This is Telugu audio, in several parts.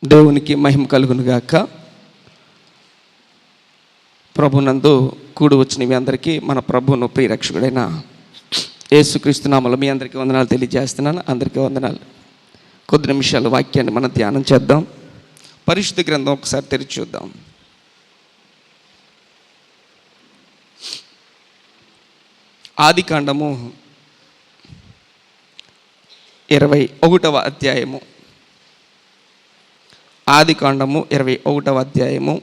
దేవునికి మహిమ కలుగునుగాక. ప్రభునందు కూడి వచ్చిన మీ అందరికీ మన ప్రభువును ప్రియరక్షకుడైన యేసుక్రీస్తు నామములో మీ అందరికీ వందనాలు తెలియజేస్తున్నాను. అందరికీ వందనాలు. కొద్ది నిమిషాలు వాక్యాన్ని మనం ధ్యానం చేద్దాం. పరిశుద్ధ గ్రంథం ఒకసారి తెరిచి చూద్దాం. ఆదికాండము 21వ అధ్యాయము. ఆదికాండము 21వ అధ్యాయము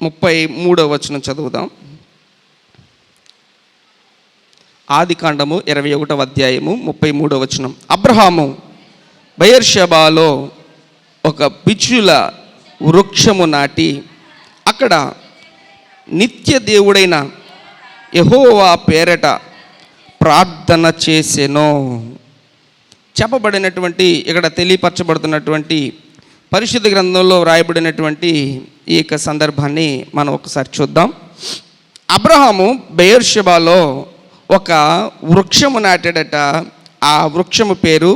33వ వచనం చదువుదాం. ఆదికాండము 21వ అధ్యాయము 33వ వచనం. అబ్రహాము బెయేర్షెబాలో ఒక పిచ్చుల వృక్షము నాటి అక్కడ నిత్య దేవుడైన యెహోవా పేరట ప్రార్థన చేసెను. చెప్పబడినటువంటి ఇక్కడ తెలియపరచబడుతున్నటువంటి పరిశుద్ధ గ్రంథంలో వ్రాయబడినటువంటి ఈ యొక్క సందర్భాన్ని మనం ఒకసారి చూద్దాం. అబ్రహాము బెయేర్షెబాలో ఒక వృక్షము నాటాడట. ఆ వృక్షము పేరు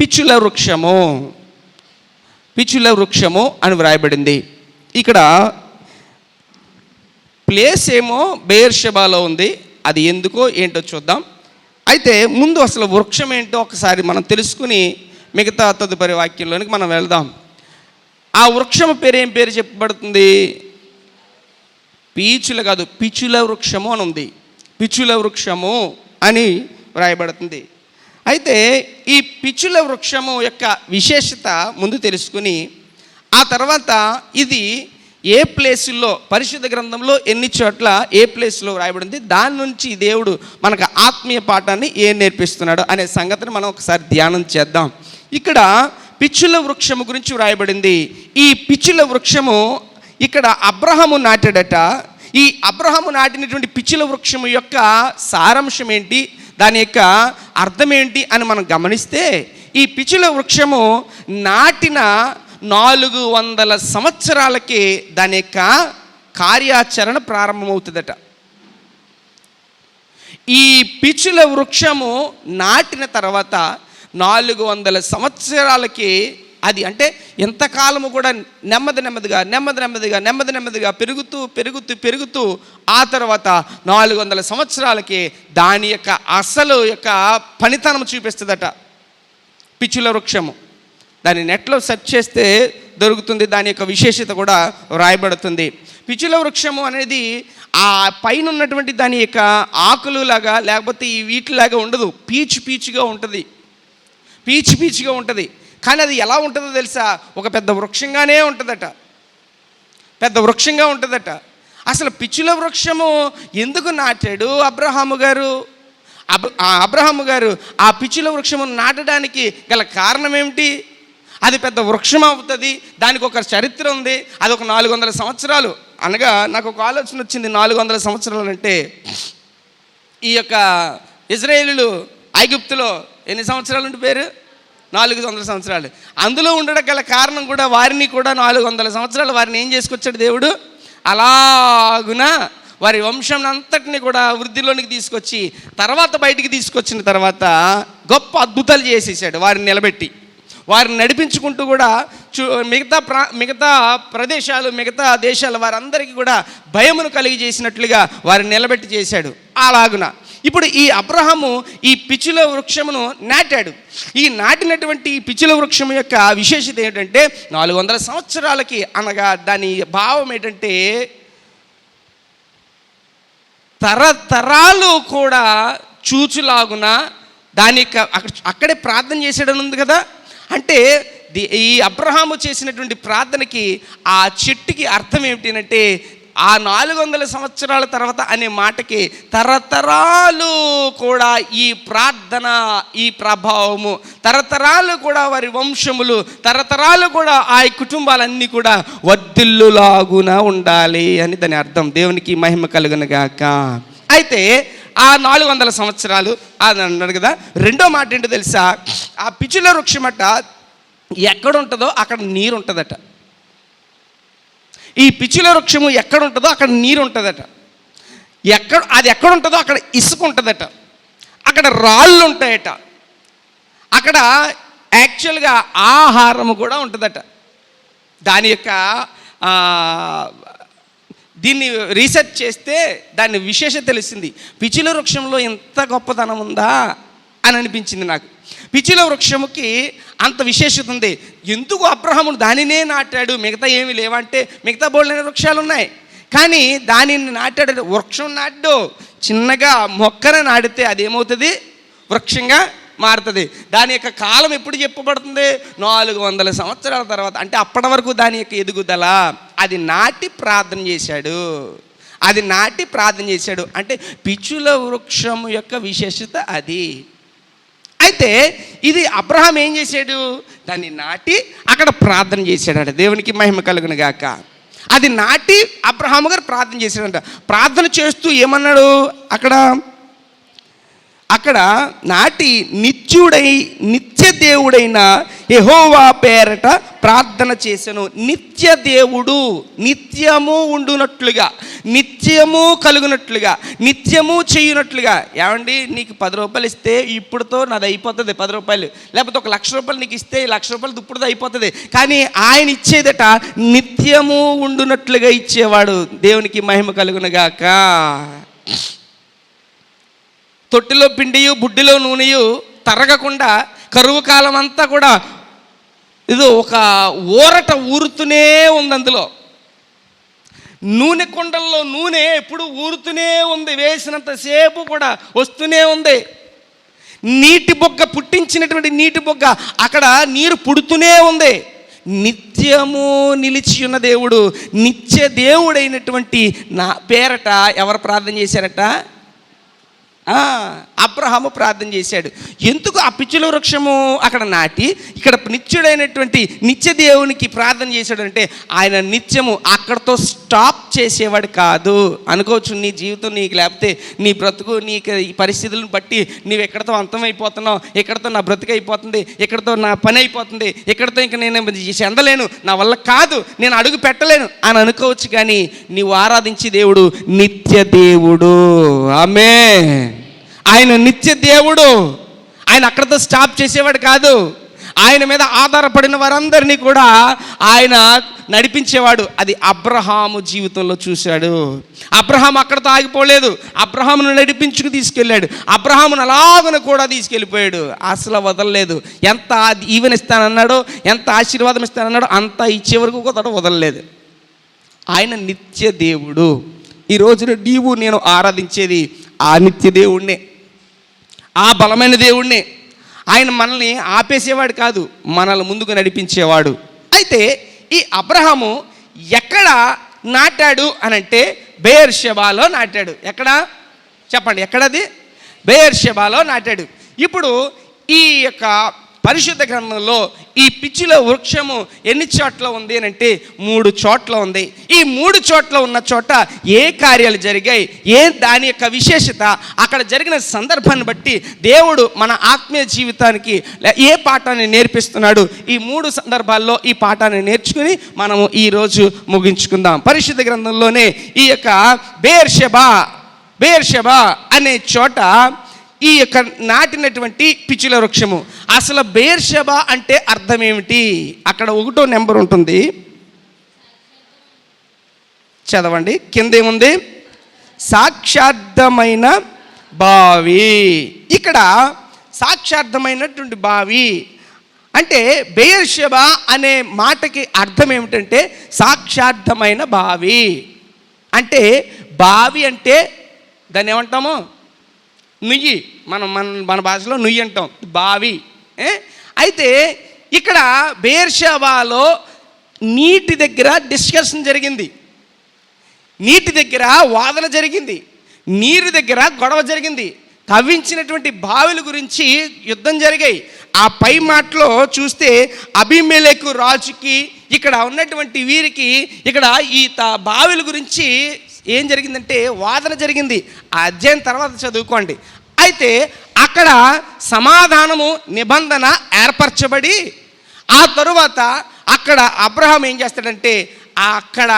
పిచ్చుల వృక్షము. పిచ్చుల వృక్షము అని వ్రాయబడింది. ఇక్కడ ప్లేస్ ఏమో బెయేర్షెబాలో ఉంది. అది ఎందుకో ఏంటో చూద్దాం. అయితే ముందు అసలు వృక్షం ఏంటో ఒకసారి మనం తెలుసుకుని మిగతా తదుపరి వాక్యంలోనికి మనం వెళ్దాం. ఆ వృక్షము పేరు ఏం పేరు చెప్పబడుతుంది? పీచుల కాదు, పిచ్చుల వృక్షము అని ఉంది. పిచ్చుల వృక్షము అని వ్రాయబడుతుంది. అయితే ఈ పిచ్చుల వృక్షము యొక్క విశేషత ముందు తెలుసుకుని ఆ తర్వాత ఇది ఏ ప్లేసుల్లో పరిశుద్ధ గ్రంథంలో ఎన్ని చోట్ల ఏ ప్లేస్లో వ్రాయబడింది, దాని నుంచి దేవుడు మనకు ఆత్మీయ పాఠాన్ని ఏం నేర్పిస్తున్నాడు అనే సంగతిని మనం ఒకసారి ధ్యానం చేద్దాం. ఇక్కడ పిచ్చుల వృక్షము గురించి వ్రాయబడింది. ఈ పిచ్చుల వృక్షము ఇక్కడ అబ్రహాము నాటాడట. ఈ అబ్రహాము నాటినటువంటి పిచ్చుల వృక్షము యొక్క సారాంశం ఏంటి, దాని యొక్క అర్థం ఏంటి అని మనం గమనిస్తే, ఈ పిచ్చుల వృక్షము నాటిన 400 సంవత్సరాలకి దాని యొక్క కార్యాచరణ ప్రారంభమవుతుందట. ఈ పిచ్చుల వృక్షము నాటిన తర్వాత 400 సంవత్సరాలకి అది అంటే ఎంతకాలము కూడా నెమ్మదిగా పెరుగుతూ ఆ తర్వాత 400 సంవత్సరాలకి దాని యొక్క అసలు యొక్క పనితనం చూపిస్తుందట పిచ్చుల వృక్షము. దాన్ని నెట్లో సెర్చ్ చేస్తే దొరుకుతుంది. దాని యొక్క విశేషత కూడా వ్రాయబడుతుంది. పిచ్చుల వృక్షము అనేది ఆ పైన ఉన్నటువంటి దాని యొక్క ఆకులు లాగా లేకపోతే ఈ వీటిలాగా ఉండదు. పీచుగా ఉంటుంది. పీచుగా ఉంటుంది. కానీ అది ఎలా ఉంటుందో తెలుసా? ఒక పెద్ద వృక్షంగానే ఉంటుందట. పెద్ద వృక్షంగా ఉంటుందట. అసలు పిచ్చుల వృక్షము ఎందుకు నాటాడు అబ్రహాము గారు? అబ్రహాము గారు ఆ పిచ్చుల వృక్షము నాటడానికి గల కారణం ఏమిటి? అది పెద్ద వృక్షం అవుతుంది, దానికి ఒక చరిత్ర ఉంది. అది ఒక 400 సంవత్సరాలు అనగా నాకు ఒక ఆలోచన వచ్చింది. 400 సంవత్సరాలు అంటే ఈ యొక్క ఇజ్రాయేలీలు ఐగుప్తులో ఎన్ని సంవత్సరాలు ఉంటే పేరు? 400 సంవత్సరాలు. అందులో ఉండడం గల కారణం కూడా వారిని కూడా 400 సంవత్సరాలు వారిని ఏం చేసుకొచ్చాడు దేవుడు? అలాగున వారి వంశం అంతటిని కూడా వృద్ధిలోనికి తీసుకొచ్చి తర్వాత బయటికి తీసుకొచ్చిన తర్వాత గొప్ప అద్భుతాలు చేసేసాడు. వారిని నిలబెట్టి వారిని నడిపించుకుంటూ కూడా మిగతా ప్రదేశాలు మిగతా దేశాలు వారందరికీ కూడా భయమును కలిగి చేసినట్లుగా వారిని నిలబెట్టి చేశాడు. అలాగున ఇప్పుడు ఈ అబ్రహాము ఈ పిచ్చుల వృక్షమును నాటాడు. ఈ నాటినటువంటి ఈ పిచ్చుల వృక్షం యొక్క విశేషత ఏంటంటే 400 సంవత్సరాలకి అనగా దాని భావం ఏంటంటే తరతరాలు కూడా చూచులాగున దాని యొక్క అక్కడే ప్రార్థన చేసాడని ఉంది కదా. అంటే ఈ అబ్రహాము చేసినటువంటి ప్రార్థనకి ఆ చెట్టుకి అర్థం ఏమిటంటే ఆ 400 సంవత్సరాల తర్వాత అనే మాటకి తరతరాలు కూడా ఈ ప్రార్థన ఈ ప్రభావము, తరతరాలు కూడా వారి వంశములు, తరతరాలు కూడా ఆ కుటుంబాలన్నీ కూడా వర్ధిల్లులాగున ఉండాలి అని దాని అర్థం. దేవునికి మహిమ కలుగునుగాక. అయితే ఆ 400 సంవత్సరాలు అని అన్నాడు కదా. రెండో మాట ఏంటో తెలుసా? ఆ పిచ్చుల వృక్షమట ఎక్కడ ఉంటుందో అక్కడ నీరు ఉంటుందట. ఈ పిచ్చుల వృక్షము ఎక్కడ ఉంటుందో అక్కడ నీరు ఉంటుందట. అది ఎక్కడ ఉంటుందో అక్కడ ఇసుక ఉంటుందట, అక్కడ రాళ్ళు ఉంటాయట, అక్కడ యాక్చువల్గా ఆహారము కూడా ఉంటుందట. దాని యొక్క దీన్ని రీసెర్చ్ చేస్తే దాని విశేషత తెలిసింది. పిచిల వృక్షంలో ఎంత గొప్పతనం ఉందా అని అనిపించింది నాకు. పిచిల వృక్షముకి అంత విశేషత ఉంది. ఎందుకు అబ్రహాము దానినే నాటాడు, మిగతా ఏమి లేవంటే మిగతా బోల్డైన వృక్షాలు ఉన్నాయి, కానీ దానిని నాటాడు. వృక్షం నాటు చిన్నగా మొక్కను నాటితే అదేమవుతుంది, వృక్షంగా మారుతుంది. దాని యొక్క కాలం ఎప్పుడు చెప్పబడుతుంది, 400 సంవత్సరాల తర్వాత. అంటే అప్పటి వరకు దాని యొక్క ఎదుగుదల. అది నాటి ప్రార్థన చేశాడు. అంటే పిచుల వృక్షం యొక్క విశేషత అది. అయితే ఇది అబ్రహాం ఏం చేశాడు, దాన్ని నాటి అక్కడ ప్రార్థన చేశాడట. దేవునికి మహిమ కలుగును గాక. అది నాటి అబ్రహాము గారు ప్రార్థన చేశాడంట. ప్రార్థన చేస్తూ ఏమన్నాడు, అక్కడ నాటి నిత్య దేవుడైన యెహోవా పేరట ప్రార్థన చేశాను. నిత్య దేవుడు, నిత్యము ఉండునట్లుగా, నిత్యము కలుగునట్లుగా, నిత్యము చేయునట్లుగా. ఏమండి, నీకు 10 రూపాయలు ఇస్తే ఇప్పుడుతో నాది అయిపోతుంది 10 రూపాయలు, లేకపోతే 1 లక్ష రూపాయలు నీకు ఇస్తే 1 లక్ష రూపాయలు ఇప్పుడుతో అయిపోతుంది. కానీ ఆయన ఇచ్చేదట నిత్యము ఉండునట్లుగా ఇచ్చేవాడు. దేవునికి మహిమ కలుగునుగాక. తొట్టిలో పిండియు బుడ్డిలో నూనెయు తరగకుండా కరువు కాలం అంతా కూడా ఇది ఒక ఊరట ఊరుతూనే ఉంది. అందులో నూనె కుండల్లో నూనె ఎప్పుడు ఊరుతూనే ఉంది, వేసినంతసేపు కూడా వస్తూనే ఉంది. నీటి బొగ్గ, పుట్టించినటువంటి నీటి బొగ్గ, అక్కడ నీరు పుడుతూనే ఉంది. నిత్యము నిలిచి ఉన్న దేవుడు, నిత్య దేవుడైనటువంటి నా పేరట ఎవరు ప్రార్థన చేశారట, అబ్రహాము ప్రార్థన చేశాడు. ఎందుకు ఆ పిచ్చుల వృక్షము అక్కడ నాటి ఇక్కడ నిత్యుడైనటువంటి నిత్య దేవునికి ప్రార్థన చేశాడు అంటే, ఆయన నిత్యము అక్కడతో స్టాప్ చేసేవాడు కాదు. అనుకోవచ్చు నీ జీవితం నీకు, లేకపోతే నీ బ్రతుకు నీకు ఈ పరిస్థితులను బట్టి నీవు ఎక్కడితో అంతమైపోతున్నావు, ఎక్కడితో నా బ్రతుకు అయిపోతుంది, ఎక్కడితో నా పని అయిపోతుంది, ఎక్కడితో ఇంకా నేను చెందలేను, నా వల్ల కాదు, నేను అడుగు పెట్టలేను అని అనుకోవచ్చు. కానీ నీవు ఆరాధించే దేవుడు నిత్య దేవుడు. ఆమేన్. ఆయన నిత్య దేవుడు. ఆయన అక్కడితో స్టాప్ చేసేవాడు కాదు. ఆయన మీద ఆధారపడిన వారందరినీ కూడా ఆయన నడిపించేవాడు. అది అబ్రహాము జీవితంలో చూశాడు. అబ్రహాం అక్కడితో ఆగిపోలేదు, అబ్రహామును నడిపించుకు తీసుకెళ్ళాడు, అబ్రహామును అలాగను కూడా తీసుకెళ్ళిపోయాడు. అసలు వదలలేదు. ఎంత ఈవెనిస్తానన్నాడో, ఎంత ఆశీర్వాదం ఇస్తానన్నాడో అంత ఇచ్చే వరకు కూడా వదలలేదు. ఆయన నిత్య దేవుడు. ఈ రోజున నీవు నేను ఆరాధించేది ఆ నిత్య దేవుణ్ణే, ఆ బలమైన దేవుణ్ణే. ఆయన మనల్ని ఆపేసేవాడు కాదు, మనల్ని ముందుకు నడిపించేవాడు. అయితే ఈ అబ్రహాము ఎక్కడ నాటాడు అనంటే బెయేర్షెబాలో నాటాడు. ఎక్కడ చెప్పండి, ఎక్కడది? బెయేర్షెబాలో నాటాడు. ఇప్పుడు ఈ యొక్క పరిశుద్ధ గ్రంథంలో ఈ పిచ్చిల వృక్షము ఎన్ని చోట్ల ఉంది అని అంటే 3 చోట్ల ఉంది. ఈ 3 చోట్ల ఉన్న చోట ఏ కార్యాలు జరిగాయి, దాని యొక్క విశేషత, అక్కడ జరిగిన సందర్భాన్ని బట్టి దేవుడు మన ఆత్మీయ జీవితానికి ఏ పాఠాన్ని నేర్పిస్తున్నాడు, ఈ 3 సందర్భాల్లో ఈ పాఠాన్ని నేర్చుకుని మనము ఈరోజు ముగించుకుందాం. పరిశుద్ధ గ్రంథంలోనే ఈ యొక్క బెయేర్షెబా అనే చోట ఈ యొక్క నాటినటువంటి పిచ్చుల వృక్షము. అసలు బెయేర్షెబా అంటే అర్థం ఏమిటి? అక్కడ 1వ నెంబర్ ఉంటుంది, చదవండి. కింద ఏముంది? సాక్షార్థమైన బావి. ఇక్కడ సాక్షార్థమైనటువంటి బావి అంటే బెయేర్షెబా అనే మాటకి అర్థం ఏమిటంటే సాక్షార్థమైన బావి. అంటే బావి అంటే దాన్ని ఏమంటాము? నుయ్యి. మన భాషలో నుయ్యి అంటాం, బావి. అయితే ఇక్కడ బెయేర్షెబాలో నీటి దగ్గర డిస్కషన్ జరిగింది, నీటి దగ్గర వాదన జరిగింది, నీరు దగ్గర గొడవ జరిగింది. తవ్వించినటువంటి బావిల గురించి యుద్ధం జరిగాయి. ఆ పై మాటలో చూస్తే అబీమెలెకు రాజుకి ఇక్కడ ఉన్నటువంటి వీరికి ఇక్కడ ఈ బావిల గురించి ఏం జరిగిందంటే వాదన జరిగింది. ఆ అధ్యాయం తర్వాత చదువుకోండి. అయితే అక్కడ సమాధానము, నిబంధన ఏర్పరచబడి ఆ తరువాత అక్కడ అబ్రహాం ఏం చేస్తాడంటే అక్కడ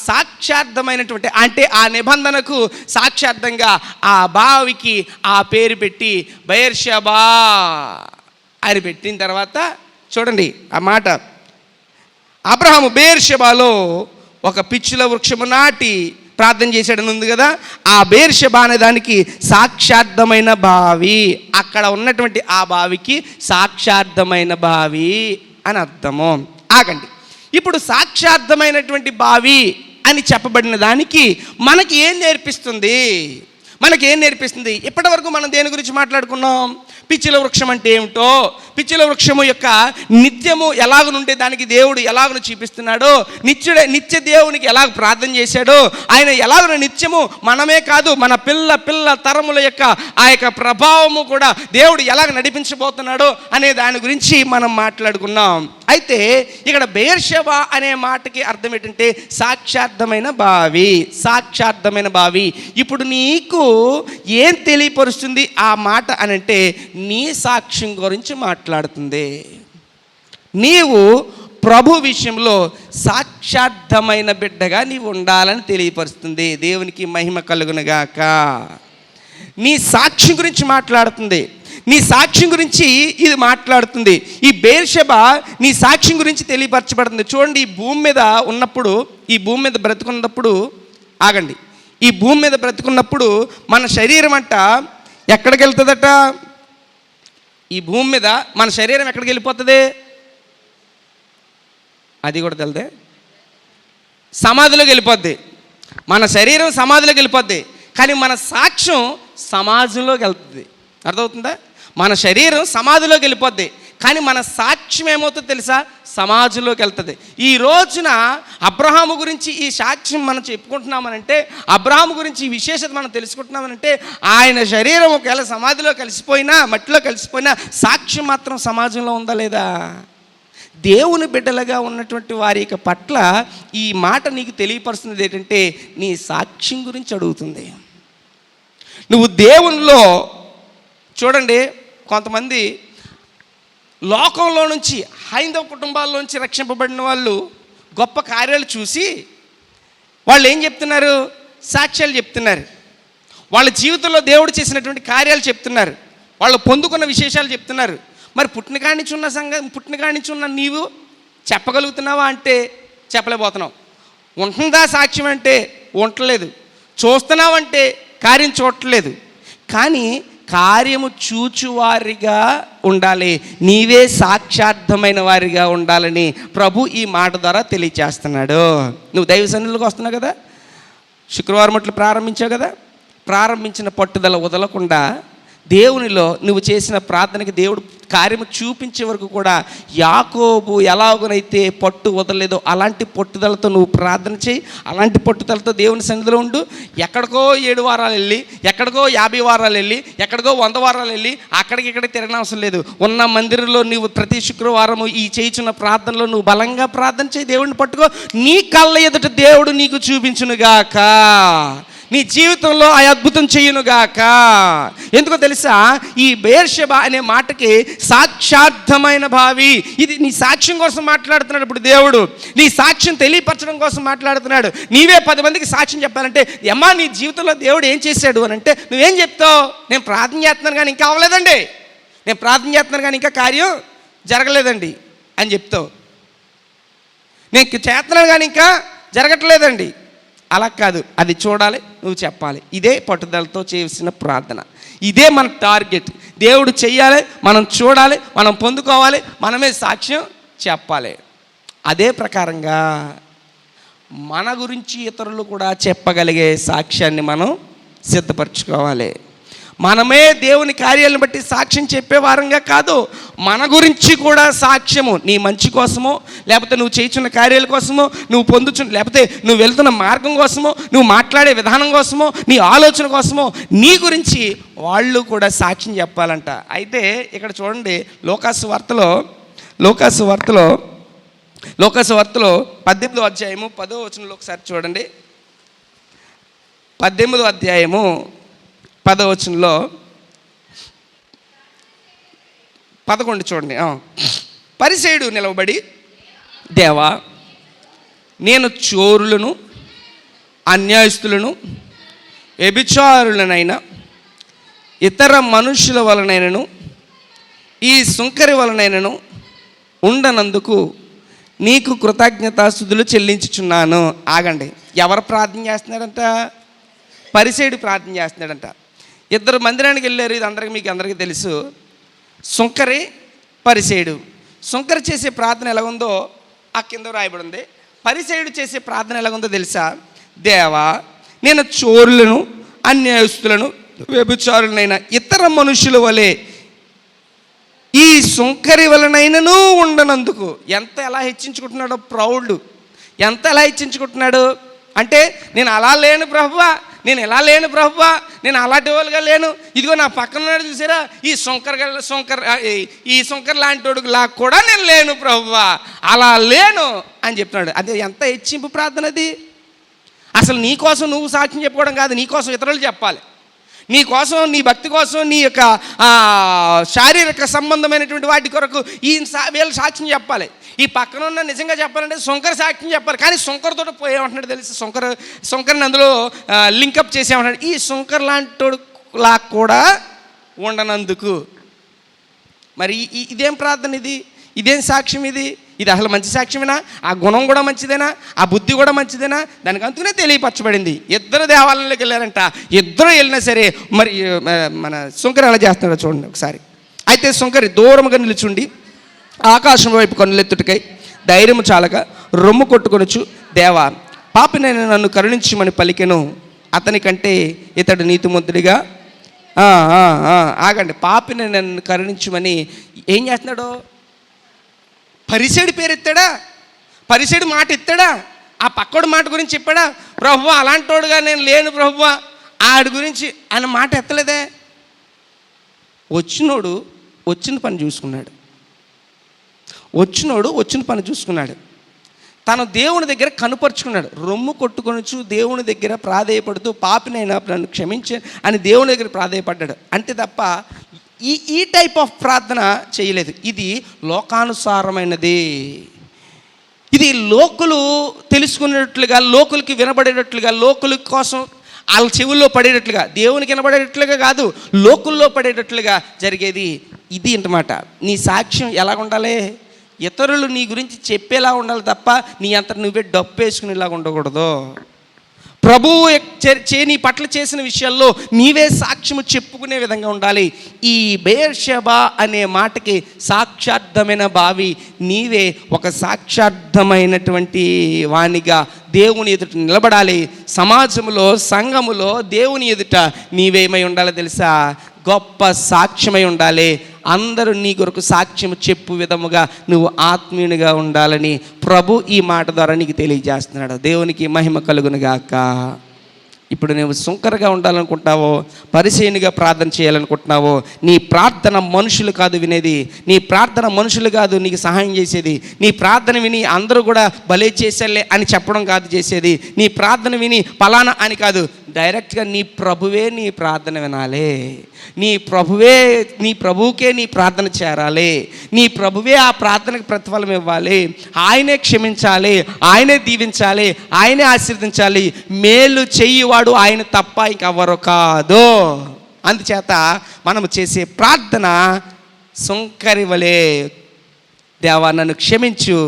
సాక్షార్థమైనటువంటి అంటే ఆ నిబంధనకు సాక్షార్థంగా ఆ బావికి ఆ పేరు పెట్టి బెయేర్షెబా అని పెట్టిన తర్వాత చూడండి ఆ మాట, అబ్రహాము బెయేర్షెబాలో ఒక పిచ్చుల వృక్షము నాటి ప్రార్థన చేశాడని ఉంది కదా. ఆ బెయేర్షెబా అనే దానికి సాక్షార్థమైన బావి, అక్కడ ఉన్నటువంటి ఆ బావికి సాక్షార్థమైన బావి అని అర్థము. ఆగండి, ఇప్పుడు సాక్షార్థమైనటువంటి బావి అని చెప్పబడిన దానికి మనకి ఏం నేర్పిస్తుంది? ఇప్పటి వరకు మనం దేని గురించి మాట్లాడుకున్నాం? పిచ్చిల వృక్షం అంటే ఏమిటో, పిచ్చిల వృక్షము యొక్క నిత్యము ఎలాగనుంటే దానికి దేవుడు ఎలాగను చూపిస్తున్నాడో, నిత్య దేవునికి ఎలాగ ప్రార్థన చేశాడో, ఆయన ఎలాగను నిత్యము మనమే కాదు మన పిల్ల తరముల యొక్క ఆ యొక్క ప్రభావము కూడా దేవుడు ఎలాగ నడిపించబోతున్నాడో అనే దాని గురించి మనం మాట్లాడుకున్నాం. అయితే ఇక్కడ బెయేర్షెబా అనే మాటకి అర్థం ఏంటంటే సాక్షార్థమైన బావి. ఇప్పుడు నీకు ఏం తెలియపరుస్తుంది ఆ మాట అనంటే నీ సాక్ష్యం గురించి మాట్లాడుతుంది. నీవు ప్రభు విషయంలో సాక్షార్థమైన బిడ్డగా నీవు ఉండాలని తెలియపరుస్తుంది. దేవునికి మహిమ కలుగునుగాక. నీ సాక్ష్యం గురించి మాట్లాడుతుంది, నీ సాక్ష్యం గురించి ఇది మాట్లాడుతుంది. ఈ బెయేర్షెబా నీ సాక్ష్యం గురించి తెలియపరచబడుతుంది. చూడండి, ఈ భూమి మీద బ్రతుకున్నప్పుడు ఆగండి, ఈ భూమి మీద బ్రతుకున్నప్పుడు మన శరీరం అంట ఎక్కడికి వెళ్తుందట? ఈ భూమి మీద మన శరీరం ఎక్కడికి వెళ్ళిపోతుంది? అది కూడా తెలిదే, సమాధిలోకి వెళ్ళిపోద్ది. మన శరీరం సమాధిలోకి వెళ్ళిపోద్ది, కానీ మన సాక్ష్యం సమాజంలోకి వెళ్తుంది. అర్థమవుతుందా? మన శరీరం సమాధిలోకి వెళ్ళిపోద్ది, కానీ మన సాక్ష్యం ఏమవుతుందో తెలుసా? సమాజంలోకి వెళ్తుంది. ఈ రోజున అబ్రహాము గురించి ఈ సాక్ష్యం మనం చెప్పుకుంటున్నామనంటే, అబ్రహాము గురించి ఈ విశేషత మనం తెలుసుకుంటున్నామనంటే, ఆయన శరీరం ఒకవేళ సమాధిలో కలిసిపోయినా, మట్టిలో కలిసిపోయినా సాక్ష్యం మాత్రం సమాజంలో ఉందా లేదా? దేవుని బిడ్డలుగా ఉన్నటువంటి వారి యొక్క పట్ల ఈ మాట నీకు తెలియపరుస్తున్నది ఏంటంటే నీ సాక్ష్యం గురించి అడుగుతుంది. నువ్వు దేవునిలో చూడండి, కొంతమంది లోకంలో నుంచి హైందవ కుటుంబాల్లోంచి రక్షింపబడిన వాళ్ళు గొప్ప కార్యాలు చూసి వాళ్ళు ఏం చెప్తున్నారు? సాక్ష్యాలు చెప్తున్నారు. వాళ్ళ జీవితంలో దేవుడు చేసినటువంటి కార్యాలు చెప్తున్నారు, వాళ్ళు పొందుకున్న విశేషాలు చెప్తున్నారు. మరి పుట్టిన కాడి నుంచి ఉన్న నీవు చెప్పగలుగుతున్నావా అంటే చెప్పలేకపోతున్నావు. ఉంటుందా సాక్ష్యం అంటే ఉండలేదు. చూస్తున్నావంటే కార్యం చూడట్లేదు. కానీ కార్యము చూచువారిగా ఉండాలి, నీవే సాక్షార్థమైన వారిగా ఉండాలని ప్రభు ఈ మాట ద్వారా తెలియచేస్తున్నాడు. నువ్వు దైవ సన్నిధిలోకి వస్తున్నావు కదా, శుక్రవారం మట్లు ప్రారంభించావు కదా, ప్రారంభించిన పట్టుదల వదలకుండా దేవునిలో నువ్వు చేసిన ప్రార్థనకి దేవుడు కార్యము చూపించే వరకు కూడా యాకోబు ఎలాగనైతే పట్టు వదలలేదో అలాంటి పట్టుదలతో నువ్వు ప్రార్థన చేయి. అలాంటి పట్టుదలతో దేవుని సన్నిధిలో ఉండు. ఎక్కడికో 7 వారాలు వెళ్ళి, ఎక్కడికో 50 వారాలు వెళ్ళి, ఎక్కడికో 100 వారాలు వెళ్ళి ఇక్కడికి తిరగనవసరం లేదు. ఉన్న మందిరంలో నువ్వు ప్రతి శుక్రవారము ఈ చేయుచున్న ప్రార్థనలో నువ్వు బలంగా ప్రార్థన చేయి, దేవుడిని పట్టుకో. నీ కళ్ళ ఎదుట దేవుడు నీకు చూపించునుగాక, నీ జీవితంలో ఆ అద్భుతం చెయ్యునుగాక. ఎందుకో తెలుసా? ఈ బెయేర్షెబా అనే మాటకి సాక్షార్థమైన బావి. ఇది నీ సాక్ష్యం కోసం మాట్లాడుతున్నాడు. ఇప్పుడు దేవుడు నీ సాక్ష్యం తెలియపరచడం కోసం మాట్లాడుతున్నాడు. నీవే 10 మందికి సాక్ష్యం చెప్పాలంటే, అమ్మా నీ జీవితంలో దేవుడు ఏం చేశాడు అని అంటే నువ్వేం చెప్తావు? నేను ప్రార్థన చేస్తున్నాను కానీ ఇంకా అవ్వలేదండి, నేను ప్రార్థన చేస్తున్నాను కానీ ఇంకా కార్యం జరగలేదండి అని చెప్తావు. నేను చేస్తున్నాను కానీ ఇంకా జరగట్లేదండి. అలా కాదు, అది చూడాలి, నువ్వు చెప్పాలి. ఇదే పట్టుదలతో చేసిన ప్రార్థన, ఇదే మన టార్గెట్. దేవుడు చెయ్యాలి, మనం చూడాలి, మనం పొందుకోవాలి, మనమే సాక్ష్యం చెప్పాలి. అదే ప్రకారంగా మన గురించి ఇతరులు కూడా చెప్పగలిగే సాక్ష్యాన్ని మనం సిద్ధపరచుకోవాలి. మనమే దేవుని కార్యాలను బట్టి సాక్ష్యం చెప్పే వారంగా కాదు, మన గురించి కూడా సాక్ష్యము, నీ మంచి కోసమో, లేకపోతే నువ్వు చేస్తున్న కార్యాల కోసమో, లేకపోతే నువ్వు వెళ్తున్న మార్గం కోసమో, నువ్వు మాట్లాడే విధానం కోసమో, నీ ఆలోచన కోసమో, నీ గురించి వాళ్ళు కూడా సాక్ష్యం చెప్పాలంట. అయితే ఇక్కడ చూడండి, లోకాసు వార్తలో 18వ అధ్యాయము 10వ వచనంలో ఒకసారి చూడండి. 18వ అధ్యాయము 10వ వచనంలో 11 చూడండి. పరిసయ్యుడు నిలవబడి, దేవా నేను చోరులను, అన్యాయస్తులను, వ్యభిచారులనైనా, ఇతర మనుషుల వలనైనను, ఈ సుంకరి వలనైనను ఉండనందుకు నీకు కృతజ్ఞతాస్తుతులు చెల్లించుచున్నాను. ఆగండి, ఎవరు ప్రార్థన చేస్తున్నాడంట? పరిసయ్యుడు ప్రార్థన చేస్తున్నాడంట. ఇద్దరు మందిరానికి వెళ్ళారు. ఇది మీకు అందరికీ తెలుసు. సుంకరి, పరిసయ్యుడు. సుంకరి చేసే ప్రార్థన ఎలాగుందో ఆ కింద రాయబడి ఉంది. పరిసయ్యుడు చేసే ప్రార్థన ఎలాగుందో తెలుసా? దేవా, నేను చోరులను, అన్యాయస్తులను, వ్యభిచారులనైనా, ఇతర మనుషుల వలె ఈ సుంకరి వలనైనను ఉండనందుకు. ఎలా హెచ్చించుకుంటున్నాడో ప్రౌడ్. ఎలా హెచ్చించుకుంటున్నాడు అంటే, నేను అలా లేను ప్రభువా, నేను ఎలా లేను ప్రభువా, నేను అలాంటి వాళ్ళుగా లేను. ఇదిగో నా పక్కన ఉన్నాడు చూసారా, ఈ సుంకర్ లాంటి వాడులా కూడా నేను లేను ప్రభువా, అలా లేను అని చెప్తున్నాడు. అదే ఎంత హెచ్చింపు ప్రార్థన అది. అసలు నీ కోసం నువ్వు సాక్ష్యం చెప్పుకోవడం కాదు, నీ కోసం ఇతరులు చెప్పాలి. నీ కోసం, నీ భక్తి కోసం, నీ యొక్క శారీరక సంబంధమైనటువంటి వాటి కొరకు వీళ్ళు సాక్ష్యం చెప్పాలి. ఈ పక్కన ఉన్న నిజంగా చెప్పాలంటే సుంకర సాక్ష్యం చెప్పాలి. కానీ సుంకరతో పోయేమంటున్నాడు తెలుసు? సుంకర్ని అందులో లింకప్ చేసేమంటాడు. ఈ సుంకర్ లాంటి లా కూడా ఉండనందుకు. మరి ఇదేం ప్రార్థన ఇది? ఇదేం సాక్ష్యం ఇది? ఇది అసలు మంచి సాక్ష్యమేనా? ఆ గుణం కూడా మంచిదేనా? ఆ బుద్ధి కూడా మంచిదేనా? దానికి అందుకనే తెలియపరచబడింది. ఇద్దరు దేవాలయంలోకి వెళ్ళారంట. ఇద్దరు వెళ్ళినా సరే మరి మన సుంకరి ఎలా చేస్తున్నాడో చూడండి ఒకసారి. అయితే సుంకరి దూరంగా నిలుచుండి ఆకాశం వైపు కన్నులెత్తుటకై ధైర్యము చాలక రొమ్ము కొట్టుకొనుచు, దేవా, పాపినైన నన్ను కరుణించమని పలికెను. అతని కంటే ఇతడు నీతిమంతుడిగా. ఆగండి, పాపిని నన్ను కరుణించమని ఏం చేస్తున్నాడు? పరిసయ్యుడి పేరు ఎత్తాడా? పరిసయ్యుడి మాట ఎత్తాడా? ఆ పక్కోడి మాట గురించి చెప్పాడా? ప్రభువా, అలాంటోడుగా నేను లేను ప్రభువా, ఆడి గురించి ఆయన మాట ఎత్తలేదే. వచ్చిన పని చూసుకున్నాడు. వచ్చిన పని చూసుకున్నాడు. తను దేవుని దగ్గర కనుపరుచుకున్నాడు. రొమ్ము కొట్టుకొనుచు దేవుని దగ్గర ప్రాధేయపడుతూ, పాపినైనా నన్ను క్షమించే అని దేవుని దగ్గర ప్రాధేయపడ్డాడు. అంతే తప్ప ఈ టైప్ ఆఫ్ ప్రార్థన చేయలేదు. ఇది లోకానుసారమైనది. ఇది లోకులు తెలుసుకునేటట్లుగా, లోకులకి వినబడేటట్లుగా, లోకుల కోసం వాళ్ళ చెవుల్లో పడేటట్లుగా, దేవునికి వినబడేటట్లుగా కాదు, లోకుల్లో పడేటట్లుగా జరిగేది ఇది అన్నమాట. నీ సాక్ష్యం ఎలా ఉండాలి? ఇతరులు నీ గురించి చెప్పేలా ఉండాలి తప్ప నీ అంత నువ్వే డప్పు వేసుకునేలాగా ఉండకూడదు. ప్రభువు నీ పట్ల చేసిన విషయాల్లో నీవే సాక్ష్యము చెప్పుకునే విధంగా ఉండాలి. ఈ బెయేర్షెబా అనే మాటకి సాక్షార్థమైన బావి నీవే ఒక సాక్షార్థమైనటువంటి వాణిగా దేవుని ఎదుట నిలబడాలి. సమాజంలో, సంఘములో దేవుని ఎదుట నీవేమై ఉండాలో తెలుసా? గొప్ప సాక్ష్యమై ఉండాలి. అందరూ నీ కొరకు సాక్ష్యం చెప్పు విధముగా నువ్వు ఆత్మీయునిగా ఉండాలని ప్రభు ఈ మాట ద్వారా నీకు తెలియజేస్తున్నాడు. దేవునికి మహిమ కలుగునుగాక. ఇప్పుడు నువ్వు సుంకరగా ఉండాలనుకుంటున్నావో, పరిచయనిగా ప్రార్థన చేయాలనుకుంటున్నావో, నీ ప్రార్థన మనుషులు కాదు వినేది, నీ ప్రార్థన మనుషులు కాదు నీకు సహాయం చేసేది, నీ ప్రార్థన విని అందరూ కూడా భలే చేసేలే అని చెప్పడం కాదు చేసేది, నీ ప్రార్థన విని పలానా అని కాదు, డైరెక్ట్గా నీ ప్రభువే నీ ప్రార్థన వినాలి, నీ ప్రభువుకే నీ ప్రార్థన చేరాలి, నీ ప్రభువే ఆ ప్రార్థనకు ప్రతిఫలం ఇవ్వాలి, ఆయనే క్షమించాలి, ఆయనే దీవించాలి, ఆయనే ఆశీర్వదించాలి. మేలు చెయ్యివాడు ఆయన తప్ప ఇంకెవరు కాదు. అందుచేత మనము చేసే ప్రార్థన సుంకరి వలె, దేవా నన్ను క్షమించు,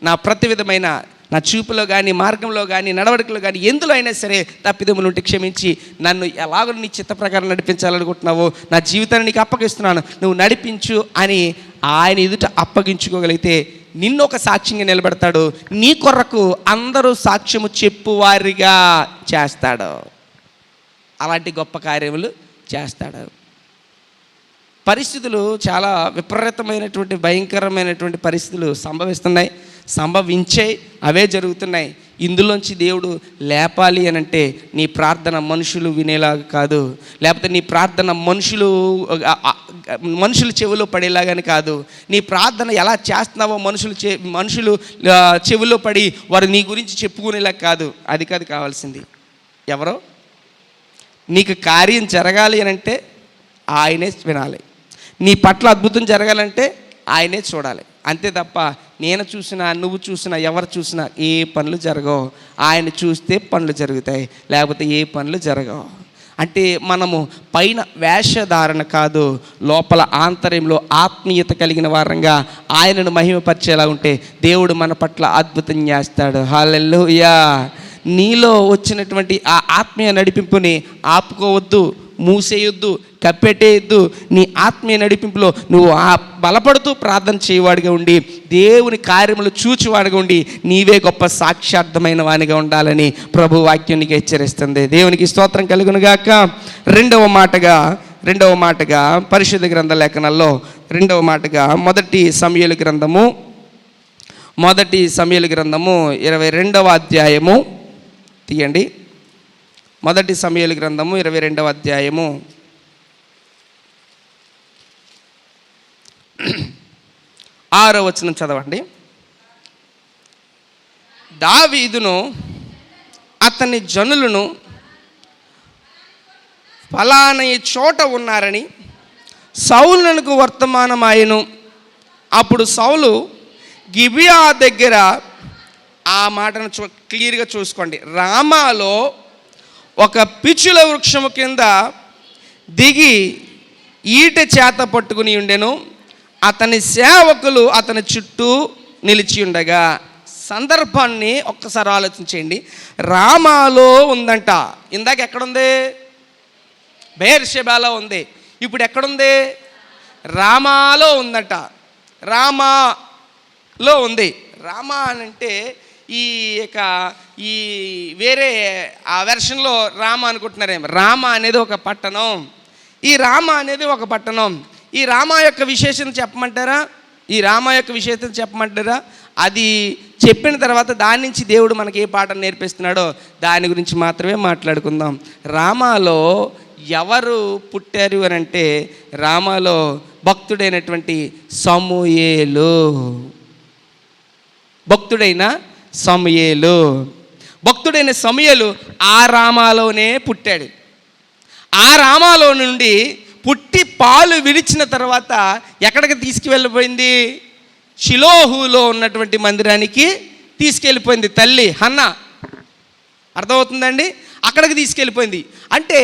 నా ప్రతి విధమైన నా చూపులో కానీ, మార్గంలో కానీ, నడవడికలో కానీ, ఎందులో అయినా సరే తప్పిదములు ఉంటే క్షమించి నన్ను ఎలాగో నీ చిత్త ప్రకారం నడిపించాలనుకుంటున్నావో నా జీవితాన్ని నీకు అప్పగిస్తున్నాను, నువ్వు నడిపించు అని ఆయన ఎదుట అప్పగించుకోగలిగితే నిన్ను ఒక సాక్ష్యంగా నిలబెడతాడు. నీ కొరకు అందరూ సాక్ష్యము చెప్పువారిగా చేస్తాడు. అలాంటి గొప్ప కార్యములు చేస్తాడు. పరిస్థితులు చాలా విపరీతమైనటువంటి, భయంకరమైనటువంటి పరిస్థితులు సంభవించే అవే జరుగుతున్నాయి. ఇందులోంచి దేవుడు లేపాలి అని అంటే నీ ప్రార్థన మనుషులు వినేలాగా కాదు, లేకపోతే నీ ప్రార్థన మనుషులు చెవిలో పడేలాగాని కాదు. నీ ప్రార్థన ఎలా చేస్తున్నావో మనుషులు చెవిలో పడి వారు నీ గురించి చెప్పుకునేలా కాదు. అది కాదు కావాల్సింది. ఎవరో నీకు కార్యం జరగాలి అని అంటే ఆయనే వినాలి, నీ పట్ల అద్భుతం జరగాలంటే ఆయనే చూడాలి, అంతే తప్ప నేను చూసినా నువ్వు చూసినా ఎవరు చూసినా ఏ పనులు జరగవు. ఆయన చూస్తే పనులు జరుగుతాయి, లేకపోతే ఏ పనులు జరగవు. అంటే మనము పైన వేషధారణ కాదు, లోపల ఆంతర్యంలో ఆత్మీయత కలిగిన వారంగా ఆయనను మహిమపరిచేలా ఉంటే దేవుడు మన పట్ల అద్భుతం చేస్తాడు. హల్లెలూయా. నీలో వచ్చినటువంటి ఆ ఆత్మీయ నడిపింపుని ఆపుకోవద్దు, మూసేయొద్దు, కప్పెట్టేయద్దు. నీ ఆత్మీయ నడిపింపులో నువ్వు బలపడుతూ ప్రార్థన చేయవాడిగా ఉండి, దేవుని కార్యములు చూచువాడిగా ఉండి, నీవే గొప్ప సాక్షార్థమైన వానిగా ఉండాలని ప్రభు వాక్యానికి హెచ్చరిస్తుంది. దేవునికి స్తోత్రం కలుగునుగాక. రెండవ మాటగా పరిశుద్ధ గ్రంథ లేఖనాల్లో రెండవ మాటగా మొదటి సమూయేలు గ్రంథము 22వ అధ్యాయము తీయండి. మొదటి సమూయేలు గ్రంథము 22వ అధ్యాయము 6వ వచనం చదవండి. దావీదును అతని జనులను ఫలానా చోట ఉన్నారని సౌలునకు వర్తమానమాయెను. అప్పుడు సౌలు గిబియా దగ్గర, ఆ మాటను క్లియర్గా చూసుకోండి, రామాలో ఒక పిచ్చుల వృక్షము కింద దిగి ఈట చేత పట్టుకుని ఉండెను. అతని సేవకులు అతని చుట్టూ నిలిచి ఉండగా. సందర్భాన్ని ఒక్కసారి ఆలోచించండి. రామాలో ఉందంట. ఇందాక ఎక్కడుంది? బెయేర్షెబాలో ఉంది. ఇప్పుడు ఎక్కడుంది? రామాలో ఉందంట. రామాలో ఉంది. రామా అంటే ఈ వేరే ఆ వెర్షన్లో రామ అనుకుంటున్నారేమో. రామ అనేది ఒక పట్టణం. ఈ రామ అనేది ఒక పట్టణం. ఈ రామ యొక్క విశేషం చెప్పమంటారా? అది చెప్పిన తర్వాత దాని నుంచి దేవుడు మనకి ఏ పాఠం నేర్పిస్తున్నాడో దాని గురించి మాత్రమే మాట్లాడుకుందాం. రామాలో ఎవరు పుట్టారు అని అంటే, రామాలో భక్తుడైనటువంటి భక్తుడైన సమూయేలు ఆ రామాలోనే పుట్టాడు. ఆ రామాలో నుండి పుట్టి పాలు విడిచిన తర్వాత ఎక్కడికి తీసుకువెళ్ళిపోయింది? షిలోహులో ఉన్నటువంటి మందిరానికి తీసుకెళ్ళిపోయింది తల్లి హన్నా. అర్థమవుతుందండి? అక్కడికి తీసుకెళ్ళిపోయింది. అంటే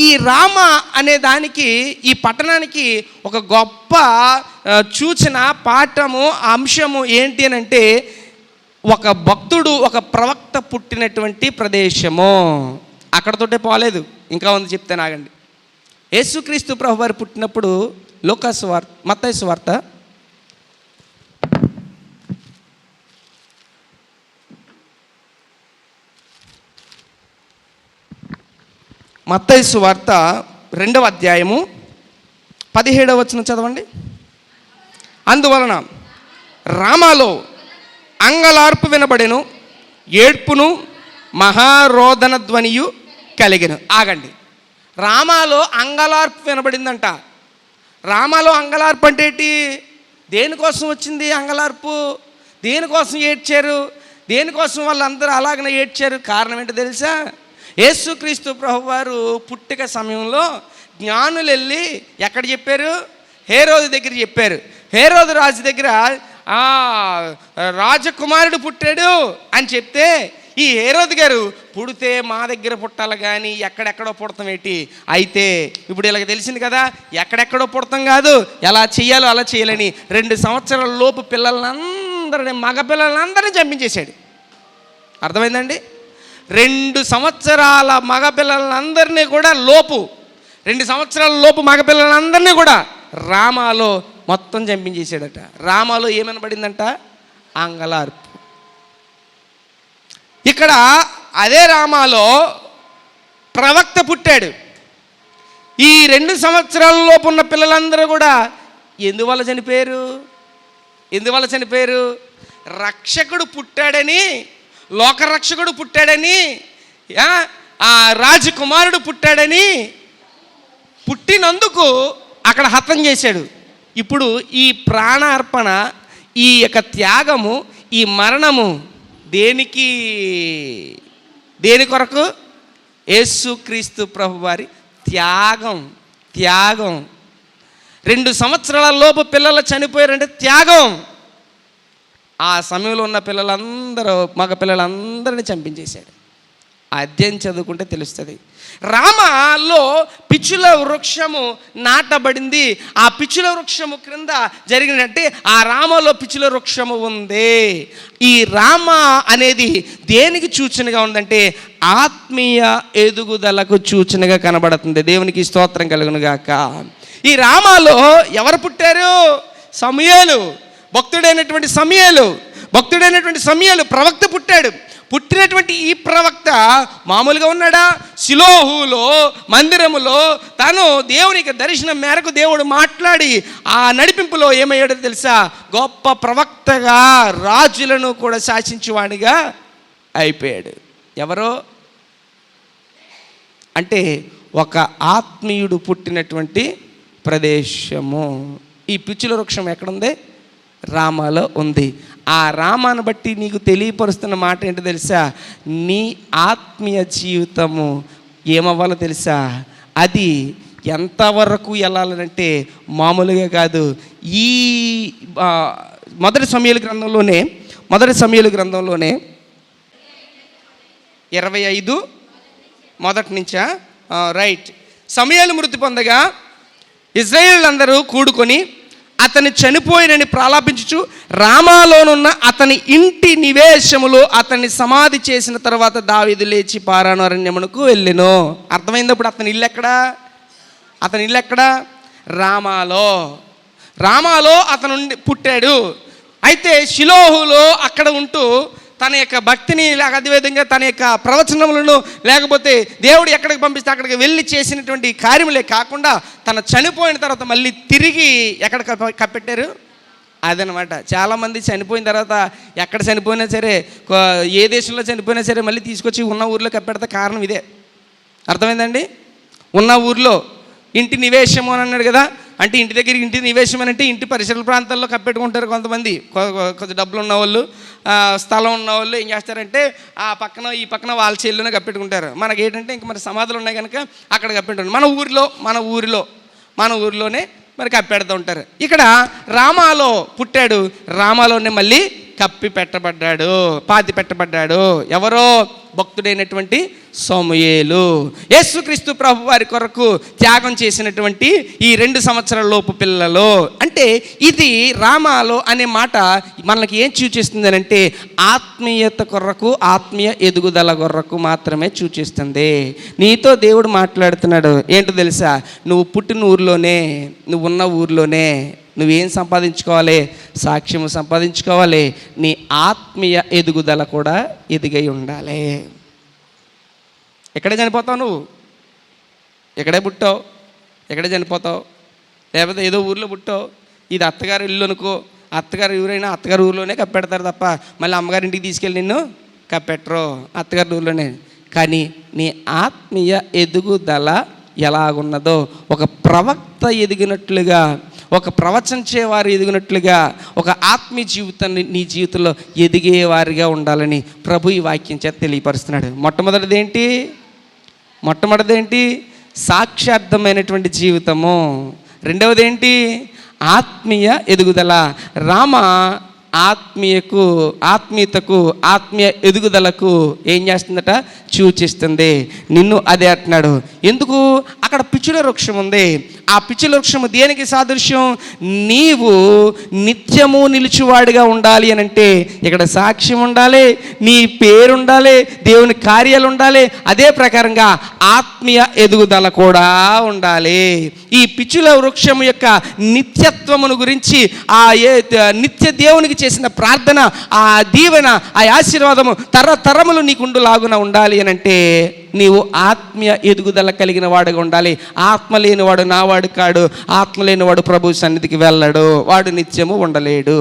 ఈ రామ అనే దానికి, ఈ పట్టణానికి ఒక గొప్ప సూచన, పాఠము, అంశము ఏంటి అని అంటే, ఒక భక్తుడు, ఒక ప్రవక్త పుట్టినటువంటి ప్రదేశము. అక్కడతోటే పోలేదు, ఇంకా ఉంది, చెప్తే ఆగండి. యేసుక్రీస్తు ప్రభువారు పుట్టినప్పుడు మత్తయి సువార్త 2వ అధ్యాయము 17వ వచనం చదవండి. అందువలన రామాలో అంగలార్పు వినబడెను, ఏడ్పును మహారోదన ధ్వనియు కలిగెను. ఆగండి. రామాలో అంగలార్పు వినబడిందంట. రామాలో అంగలార్పు అంటే ఏంటి? దేనికోసం వచ్చింది అంగలార్పు? దేనికోసం ఏడ్చారు? దేనికోసం వాళ్ళందరూ అలాగనే ఏడ్చారు? కారణం ఏంటో తెలుసా? యేసుక్రీస్తు ప్రభువారు పుట్టిక సమయంలో జ్ఞానులు వెళ్ళి ఎక్కడ చెప్పారు? హేరోదు దగ్గర చెప్పారు. హేరోదు రాజు దగ్గర రాజకుమారుడు పుట్టాడు అని చెప్తే, ఈ హేరోదు గారు పుడితే మా దగ్గర పుట్టాలి కానీ ఎక్కడెక్కడో పుడతాం ఏంటి? అయితే ఇప్పుడు ఇలాగ తెలిసింది కదా, ఎక్కడెక్కడో పుడతాం కాదు, ఎలా చెయ్యాలో అలా చేయాలని 2 సంవత్సరాల లోపు పిల్లలందరినీ, మగ పిల్లలందరినీ చంపించేశాడు. అర్థమైందండి? 2 సంవత్సరాల మగపిల్లలందరినీ కూడా 2 సంవత్సరాల లోపు మగపిల్లలందరినీ కూడా రామాలో మొత్తం చంపించేశాడట. రామాలో ఏమనబడిందంట? అంగలార్పు. ఇక్కడ అదే రామాలో ప్రవక్త పుట్టాడు. ఈ 2 సంవత్సరాల లోపు ఉన్న పిల్లలందరూ కూడా ఎందువల్ల చనిపోయారు? రక్షకుడు పుట్టాడని, లోకరక్షకుడు పుట్టాడని, ఆ రాజకుమారుడు పుట్టాడని, పుట్టినందుకు అక్కడ హతం చేశాడు. ఇప్పుడు ఈ ప్రాణార్పణ, ఈ యొక్క త్యాగము, ఈ మరణము దేని కొరకు? యేసుక్రీస్తు ప్రభువారి త్యాగం. 2 సంవత్సరాల లోపు పిల్లలు చనిపోయారంటే త్యాగం. ఆ సమయంలో ఉన్న పిల్లలందరూ, మగ పిల్లలందరినీ చంపించేశాడు. అధ్యాయం చదువుకుంటే తెలుస్తుంది. రామాలో పిచ్చుల వృక్షము నాటబడింది. ఆ పిచ్చుల వృక్షము క్రింద జరిగినట్టే ఆ రామలో పిచ్చుల వృక్షము ఉంది. ఈ రామ అనేది దేనికి సూచనగా ఉందంటే ఆత్మీయ ఎదుగుదలకు సూచనగా కనబడుతుంది. దేవునికి స్తోత్రం కలుగును గాక. ఈ రామాలో ఎవరు పుట్టారు? సమూయేలు, భక్తుడైనటువంటి సమూయేలు ప్రవక్త పుట్టాడు. పుట్టినటువంటి ఈ ప్రవక్త మామూలుగా ఉన్నాడా? షిలోహులో మందిరములో తను దేవునికి దర్శనం మేరకు దేవుడు మాట్లాడి ఆ నడిపింపులో ఏమయ్యాడో తెలుసా? గొప్ప ప్రవక్తగా, రాజులను కూడా శాసించేవాడిగా అయిపోయాడు. ఎవరో అంటే ఒక ఆత్మీయుడు పుట్టినటువంటి ప్రదేశము. ఈ పిచ్చుల వృక్షం ఎక్కడుంది? రామాలో ఉంది. ఆ రామాను బట్టి నీకు తెలియపరుస్తున్న మాట ఏంటో తెలుసా? నీ ఆత్మీయ జీవితము ఏమవ్వాలో తెలుసా? అది ఎంతవరకు వెళ్ళాలంటే మామూలుగా కాదు. ఈ మొదటి సమూయేలు గ్రంథంలోనే 25 మొదటి నుంచా? రైట్. సమూయేలు మృతి పొందగా ఇశ్రాయేలీయులందరూ కూడుకొని అతని చనిపోయినని ప్రలాపించుచు రామాలోనున్న అతని ఇంటి నివేశములో అతన్ని సమాధి చేసిన తర్వాత దావీదు లేచి పారాను అరణ్యమునకు వెళ్ళెను. అర్థమైందప్పుడు అతని ఇల్లు ఎక్కడా? రామాలో అతను పుట్టాడు. అయితే షిలోహులో అక్కడ ఉంటూ తన యొక్క భక్తిని, అదేవిధంగా తన యొక్క ప్రవచనములను, లేకపోతే దేవుడు ఎక్కడికి పంపిస్తే అక్కడికి వెళ్ళి చేసినటువంటి కార్యములే కాకుండా తన చనిపోయిన తర్వాత మళ్ళీ తిరిగి ఎక్కడ కప్పెట్టారు? అదనమాట. చాలామంది చనిపోయిన తర్వాత ఎక్కడ చనిపోయినా సరే, ఏ దేశంలో చనిపోయినా సరే మళ్ళీ తీసుకొచ్చి ఉన్న ఊర్లో కప్పెడితే కారణం ఇదే. అర్థమైందండి? ఉన్న ఊర్లో ఇంటి నివేశము అని అన్నాడు కదా. అంటే ఇంటి దగ్గర ఇంటి నివేశం అని అంటే ఇంటి పరిసర ప్రాంతాల్లో కప్పెట్టుకుంటారు కొంతమంది. కొంచెం డబ్బులు ఉన్నవాళ్ళు, స్థలం ఉన్నవాళ్ళు ఏం చేస్తారంటే ఆ పక్కన ఈ పక్కన వాళ్ళ చెల్లునే కప్పెట్టుకుంటారు. మనకి ఏంటంటే ఇంక మరి సమాధులు ఉన్నాయి కనుక అక్కడ కప్పెట్టు. మన ఊరిలోనే మరి కప్పెడుతూ ఉంటారు. ఇక్కడ రామాలో పుట్టాడు. రామాలోనే మళ్ళీ పాతి పెట్టబడ్డాడు. ఎవరో? భక్తుడైనటువంటి సమూయేలు. యేసుక్రీస్తు ప్రభు వారి కొరకు త్యాగం చేసినటువంటి ఈ 2 సంవత్సరాల లోపు పిల్లలు. అంటే ఇది రామాలో అనే మాట మనకి ఏం సూచిస్తుంది అంటే ఆత్మీయత కొరకు, ఆత్మీయ ఎదుగుదల కొరకు మాత్రమే సూచిస్తుంది. నీతో దేవుడు మాట్లాడుతున్నాడు. ఏంటో తెలుసా? నువ్వు పుట్టిన ఊర్లోనే, నువ్వు ఉన్న ఊర్లోనే నువ్వేం సంపాదించుకోవాలి? సాక్ష్యము సంపాదించుకోవాలి. నీ ఆత్మీయ ఎదుగుదల కూడా ఎదిగై ఉండాలి. ఎక్కడే చనిపోతావు నువ్వు? ఎక్కడే పుట్టావు? ఎక్కడే చనిపోతావు? లేకపోతే ఏదో ఊర్లో పుట్టావు, ఇది అత్తగారి ఇల్లు అనుకో. అత్తగారు ఎవరైనా అత్తగారి ఊర్లోనే కప్పెడతారు తప్ప మళ్ళీ అమ్మగారి ఇంటికి తీసుకెళ్ళి నిన్ను కప్పెట్టరు. అత్తగారి ఊర్లోనే. కానీ నీ ఆత్మీయ ఎదుగుదల ఎలాగున్నదో, ఒక ప్రవక్త ఎదిగినట్లుగా, ఒక ప్రవచించేవారు ఎదిగినట్లుగా, ఒక ఆత్మీయ జీవితాన్ని నీ జీవితంలో ఎదిగేవారిగా ఉండాలని ప్రభు ఈ వాక్యం చేత తెలియపరుస్తున్నాడు. మొట్టమొదటిది ఏంటి? సాక్షార్థమైనటువంటి జీవితము. రెండవది ఏంటి? ఆత్మీయ ఎదుగుదల. రామ ఆత్మీయతకు, ఆత్మీయ ఎదుగుదలకు ఏం చేస్తుందట? సూచిస్తుంది. నిన్ను అదే అంటున్నాడు. ఎందుకు? అక్కడ పిచ్చుల వృక్షం ఉంది. ఆ పిచ్చుల వృక్షము దేనికి సాదృశ్యం? నీవు నిత్యము నిలుచువాడిగా ఉండాలి అని అంటే ఇక్కడ సాక్ష్యం ఉండాలి, నీ పేరు ఉండాలి, దేవుని కార్యాలు ఉండాలి. అదే ప్రకారంగా ఆత్మీయ ఎదుగుదల కూడా ఉండాలి. ఈ పిచ్చుల వృక్షము యొక్క నిత్యత్వమును గురించి, ఆ నిత్య దేవునికి చేసిన ప్రార్థన, ఆ దీవెన, ఆ ఆశీర్వాదము తరతరములు నీకుండులాగున ఉండాలి అని అంటే నీవు ఆత్మీయ ఎదుగుదల కలిగిన వాడుగా ఉండాలి. ఆత్మ లేనివాడు నావాడు కాడు. ఆత్మ లేనివాడు ప్రభు సన్నిధికి వెళ్ళాడు. వాడు నిత్యము ఉండలేడు.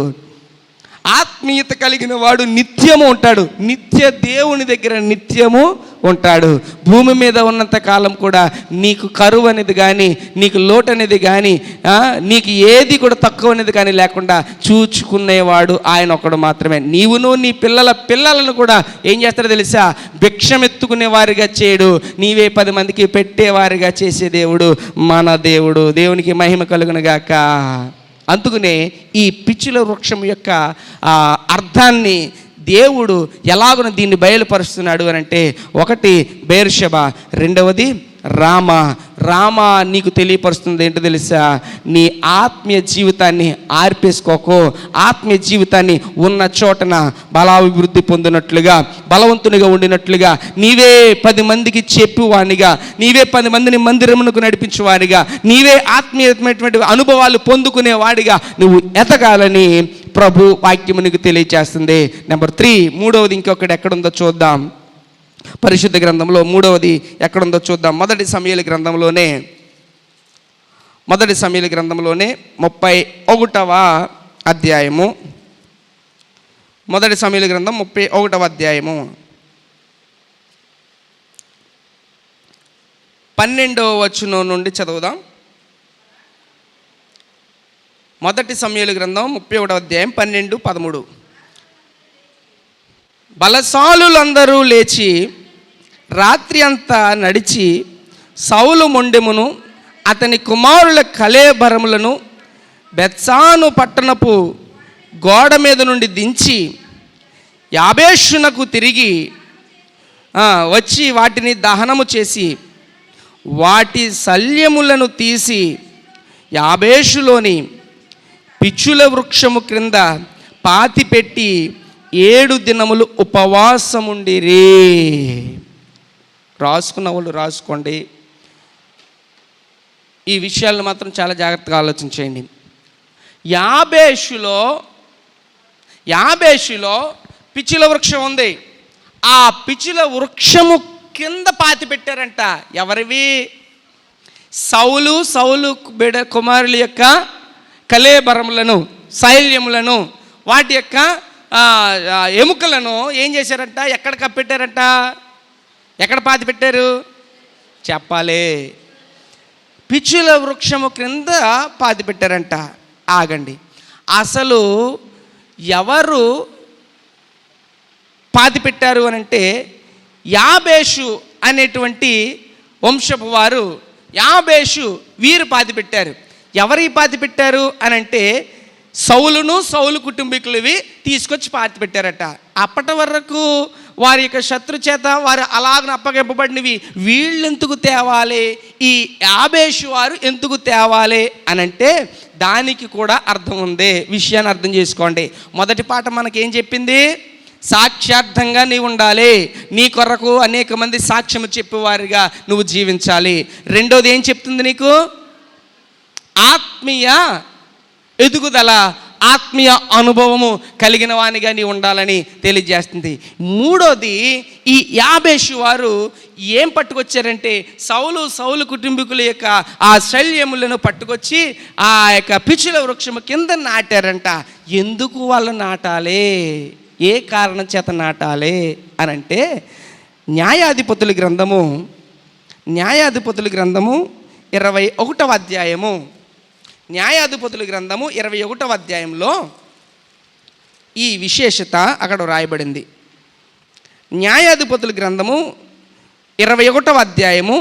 ఆత్మీయత కలిగిన వాడు నిత్యము ఉంటాడు. నిత్య దేవుని దగ్గర నిత్యము ఉంటాడు. భూమి మీద ఉన్నంత కాలం కూడా నీకు కరువు అనేది కానీ, నీకు లోటు అనేది కానీ, నీకు ఏది కూడా తక్కువ అనేది కానీ లేకుండా చూచుకునేవాడు ఆయన ఒక్కడు మాత్రమే. నీవును నీ పిల్లలను కూడా ఏం చేస్తాడో తెలుసా? భిక్షమెత్తుకునే వారిగా చేయడు, నీవే 10 మందికి పెట్టేవారిగా చేసే దేవుడు మన దేవుడు. దేవునికి మహిమ కలుగును గాక. అందుకనే ఈ పిచ్చుల వృక్షం యొక్క అర్థాన్ని దేవుడు ఎలాగున దీన్ని బయలుపరుస్తున్నాడు అని అంటే, ఒకటి బెయేర్షెబా, రెండవది రామ. రామ నీకు తెలియపరుస్తుంది ఏంటో తెలుసా? నీ ఆత్మీయ జీవితాన్ని ఆర్పేసుకోకో. ఆత్మీయ జీవితాన్ని ఉన్న చోటన బలాభివృద్ధి పొందినట్లుగా, బలవంతునిగా ఉండినట్లుగా, నీవే 10 మందికి చెప్పువానిగా, నీవే 10 మందిని మందిరమునకు నడిపించేవాడిగా, నీవే ఆత్మీయమైనటువంటి అనుభవాలు పొందుకునేవాడిగా నువ్వు ఎదగాలని ప్రభు వాక్యము నీకు తెలియజేస్తుంది. నెంబర్ 3, మూడవది ఇంకొకటి ఎక్కడుందో చూద్దాం. పరిశుద్ధ గ్రంథంలో మూడవది ఎక్కడుందో చూద్దాం. మొదటి సమూయేలు గ్రంథంలోనే 31వ అధ్యాయము. మొదటి సమూయేలు గ్రంథం 31వ అధ్యాయము 12వ వచనం నుండి చదువుదాం. మొదటి సమూయేలు గ్రంథం 31వ అధ్యాయం 12, 13. బలశాలులందరూ లేచి రాత్రి అంతా నడిచి సౌలు మొండెమును అతని కుమారుల కళేబరములను బెత్సాను పట్టణపు గోడ మీద నుండి దించి యాబేషునకు తిరిగి వచ్చి వాటిని దహనము చేసి వాటి శల్యములను తీసి యాబేషులోని పిచ్చుల వృక్షము క్రింద పాతిపెట్టి 7 దినములు ఉపవాసముండిరి. రాసుకున్న వాళ్ళు రాసుకోండి. ఈ విషయాలను మాత్రం చాలా జాగ్రత్తగా ఆలోచించేయండి. యాబేషులో పిచ్చుల వృక్షం ఉంది. ఆ పిచ్చుల వృక్షము కింద పాతి పెట్టారంట. ఎవరివి? సౌలు బిడ కుమారుల యొక్క కళేబరములను, శైల్యములను, వాటి యొక్క ఎముకలను ఏం చేశారంట? ఎక్కడ కప్పెట్టారంట? ఎక్కడ పాతి పెట్టారు? చెప్పాలి. పిచ్చుల వృక్షము క్రింద పాతి పెట్టారంట. ఆగండి, అసలు ఎవరు పాతి పెట్టారు అని అంటే, యాబేషు అనేటువంటి వంశపు వారు, యాబేషు వీరు పాతి పెట్టారు. ఎవరు పాతి పెట్టారు అని అంటే, సౌలు కుటుంబీకులవి తీసుకొచ్చి పాతి పెట్టారట. అప్పటి వరకు వారి యొక్క శత్రు చేత వారు అలాగ అప్పగింపబడినవి వీళ్ళెందుకు తేవాలి, ఈ యాబేషు వారు ఎందుకు తేవాలి అని అంటే, దానికి కూడా అర్థం ఉంది. విషయాన్ని అర్థం చేసుకోండి. మొదటి పాట మనకేం చెప్పింది? సాక్ష్యార్థంగా నీవు ఉండాలి, నీ కొరకు అనేక మంది సాక్ష్యము చెప్పేవారిగా నువ్వు జీవించాలి. రెండోది ఏం చెప్తుంది నీకు? ఆత్మీయ ఎదుగుదల, ఆత్మీయ అనుభవము కలిగిన వానిగా నీ ఉండాలని తెలియజేస్తుంది. మూడోది, ఈ యాబేషు వారు ఏం పట్టుకొచ్చారంటే, సౌలు కుటుంబీకుల యొక్క ఆ శల్యములను పట్టుకొచ్చి ఆ యొక్క పిచ్చుల వృక్షము కింద నాటారంట. ఎందుకు వాళ్ళు నాటాలి, ఏ కారణం చేత నాటాలి అని అంటే, న్యాయాధిపతుల గ్రంథము 21వ అధ్యాయము, న్యాయాధిపతుల గ్రంథము 21వ అధ్యాయంలో ఈ విశేషత అక్కడ రాయబడింది. న్యాయాధిపతుల గ్రంథము 21వ అధ్యాయము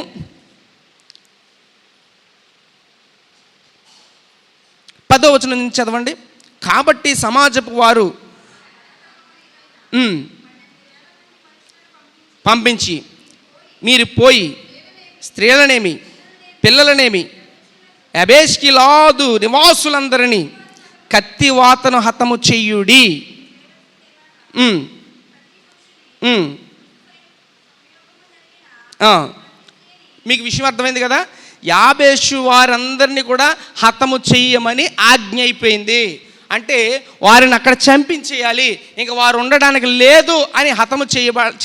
10వ వచనం నుంచి చదవండి. కాబట్టి సమాజపు వారు పంపించి, మీరు పోయి స్త్రీలనేమి పిల్లలనేమి యాబేష్గిలాదు నివాసులందరినీ కత్తివాతను హతము చెయ్యుడి. మీకు విషయం అర్థమైంది కదా? యాబేషు వారందరినీ కూడా హతము చెయ్యమని ఆజ్ఞ అయిపోయింది. అంటే వారిని అక్కడ చంపించేయాలి, ఇంకా వారు ఉండడానికి లేదు అని హతము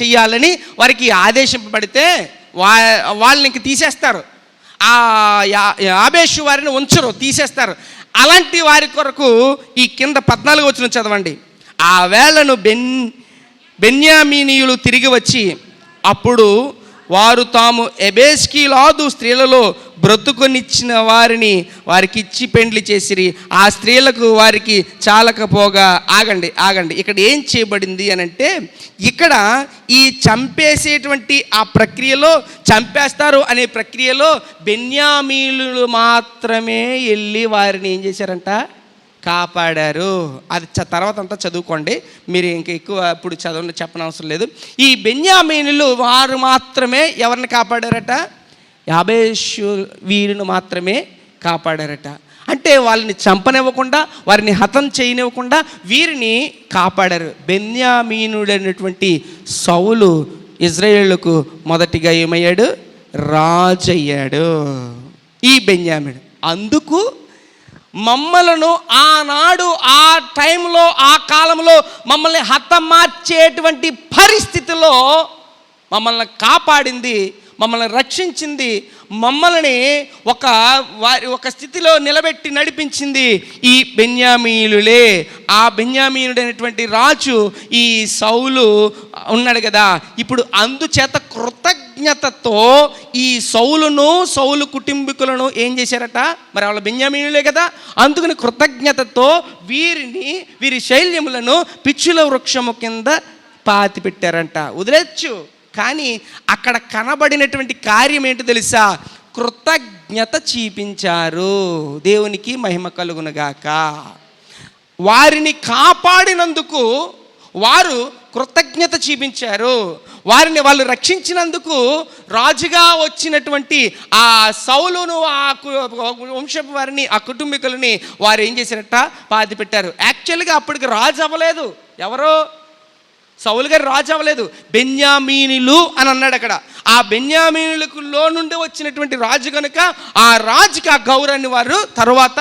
చెయ్యాలని వారికి ఆదేశింపబడితే వాళ్ళని ఇంక తీసేస్తారు. ఆ యాబేషు వారిని ఉంచరు, తీసేస్తారు. అలాంటి వారి కొరకు ఈ కింద 14వ వచనం చదవండి. ఆ వేళను బెన్యామీనీయులు తిరిగి వచ్చి, అప్పుడు వారు తాము యాబేష్గిలాదు స్త్రీలలో బ్రతుకునిచ్చిన వారిని వారికి ఇచ్చి పెండ్లి చేసిరి. ఆ స్త్రీలకు వారికి చాలకపోగా. ఆగండి, ఇక్కడ ఏం చేయబడింది అని అంటే, ఇక్కడ ఈ చంపేసేటువంటి ఆ ప్రక్రియలో, చంపేస్తారు అనే ప్రక్రియలో బెన్యామీనులు మాత్రమే వెళ్ళి వారిని ఏం చేశారంట? కాపాడారు. అది తర్వాత అంతా చదువుకోండి, మీరు ఇంక ఎక్కువ ఇప్పుడు చదవండి, చెప్పనవసరం లేదు. ఈ బెన్యామీనులు వారు మాత్రమే ఎవరిని కాపాడారట? యాబేషు వీరిని మాత్రమే కాపాడారట. అంటే వాళ్ళని చంపనివ్వకుండా, వారిని హతం చేయనివ్వకుండా వీరిని కాపాడారు. బెన్యామీనుడైనటువంటి సౌలు ఇజ్రాయేలుకు మొదటిగా ఏమయ్యాడు? రాజు అయ్యాడు ఈ బెన్యామీను. అందుకు మమ్మలను ఆనాడు ఆ టైంలో, ఆ కాలంలో మమ్మల్ని హతమార్చేటువంటి పరిస్థితిలో మమ్మల్ని కాపాడింది, మమ్మల్ని రక్షించింది, మమ్మల్ని ఒక స్థితిలో నిలబెట్టి నడిపించింది ఈ బెన్యామీనులే. ఆ బెన్యామీనుడైనటువంటి రాజు ఈ సౌలు ఉన్నాడు కదా. ఇప్పుడు అందుచేత కృతజ్ఞతతో ఈ సౌలు కుటుంబీకులను ఏం చేశారట? మరి వాళ్ళ బెన్యామీనులే కదా. అందుకని కృతజ్ఞతతో వీరి శైల్యములను పిచ్చుల వృక్షము కింద పాతి పెట్టారంట. వదిలేచ్చు. కానీ అక్కడ కనబడినటువంటి కార్యం ఏంటో తెలుసా? కృతజ్ఞత చూపించారు. దేవునికి మహిమ కలుగునుగాక. వారిని కాపాడినందుకు వారు కృతజ్ఞత చూపించారు. వాళ్ళు రక్షించినందుకు రాజుగా వచ్చినటువంటి ఆ సౌలును, ఆ వంశపు వారిని, ఆ కుటుంబీకులని వారు ఏం చేశారట? పాతి పెట్టారు. యాక్చువల్గా అప్పటికి రాజు అవ్వలేదు. ఎవరో సౌలు గారు రాజు అవ్వలేదు, బెన్యామీనులు అని అన్నాడు అక్కడ. ఆ బెన్యామీనులలో నుండి వచ్చినటువంటి రాజు కనుక ఆ రాజుకి ఆ గౌరవాన్ని వారు తర్వాత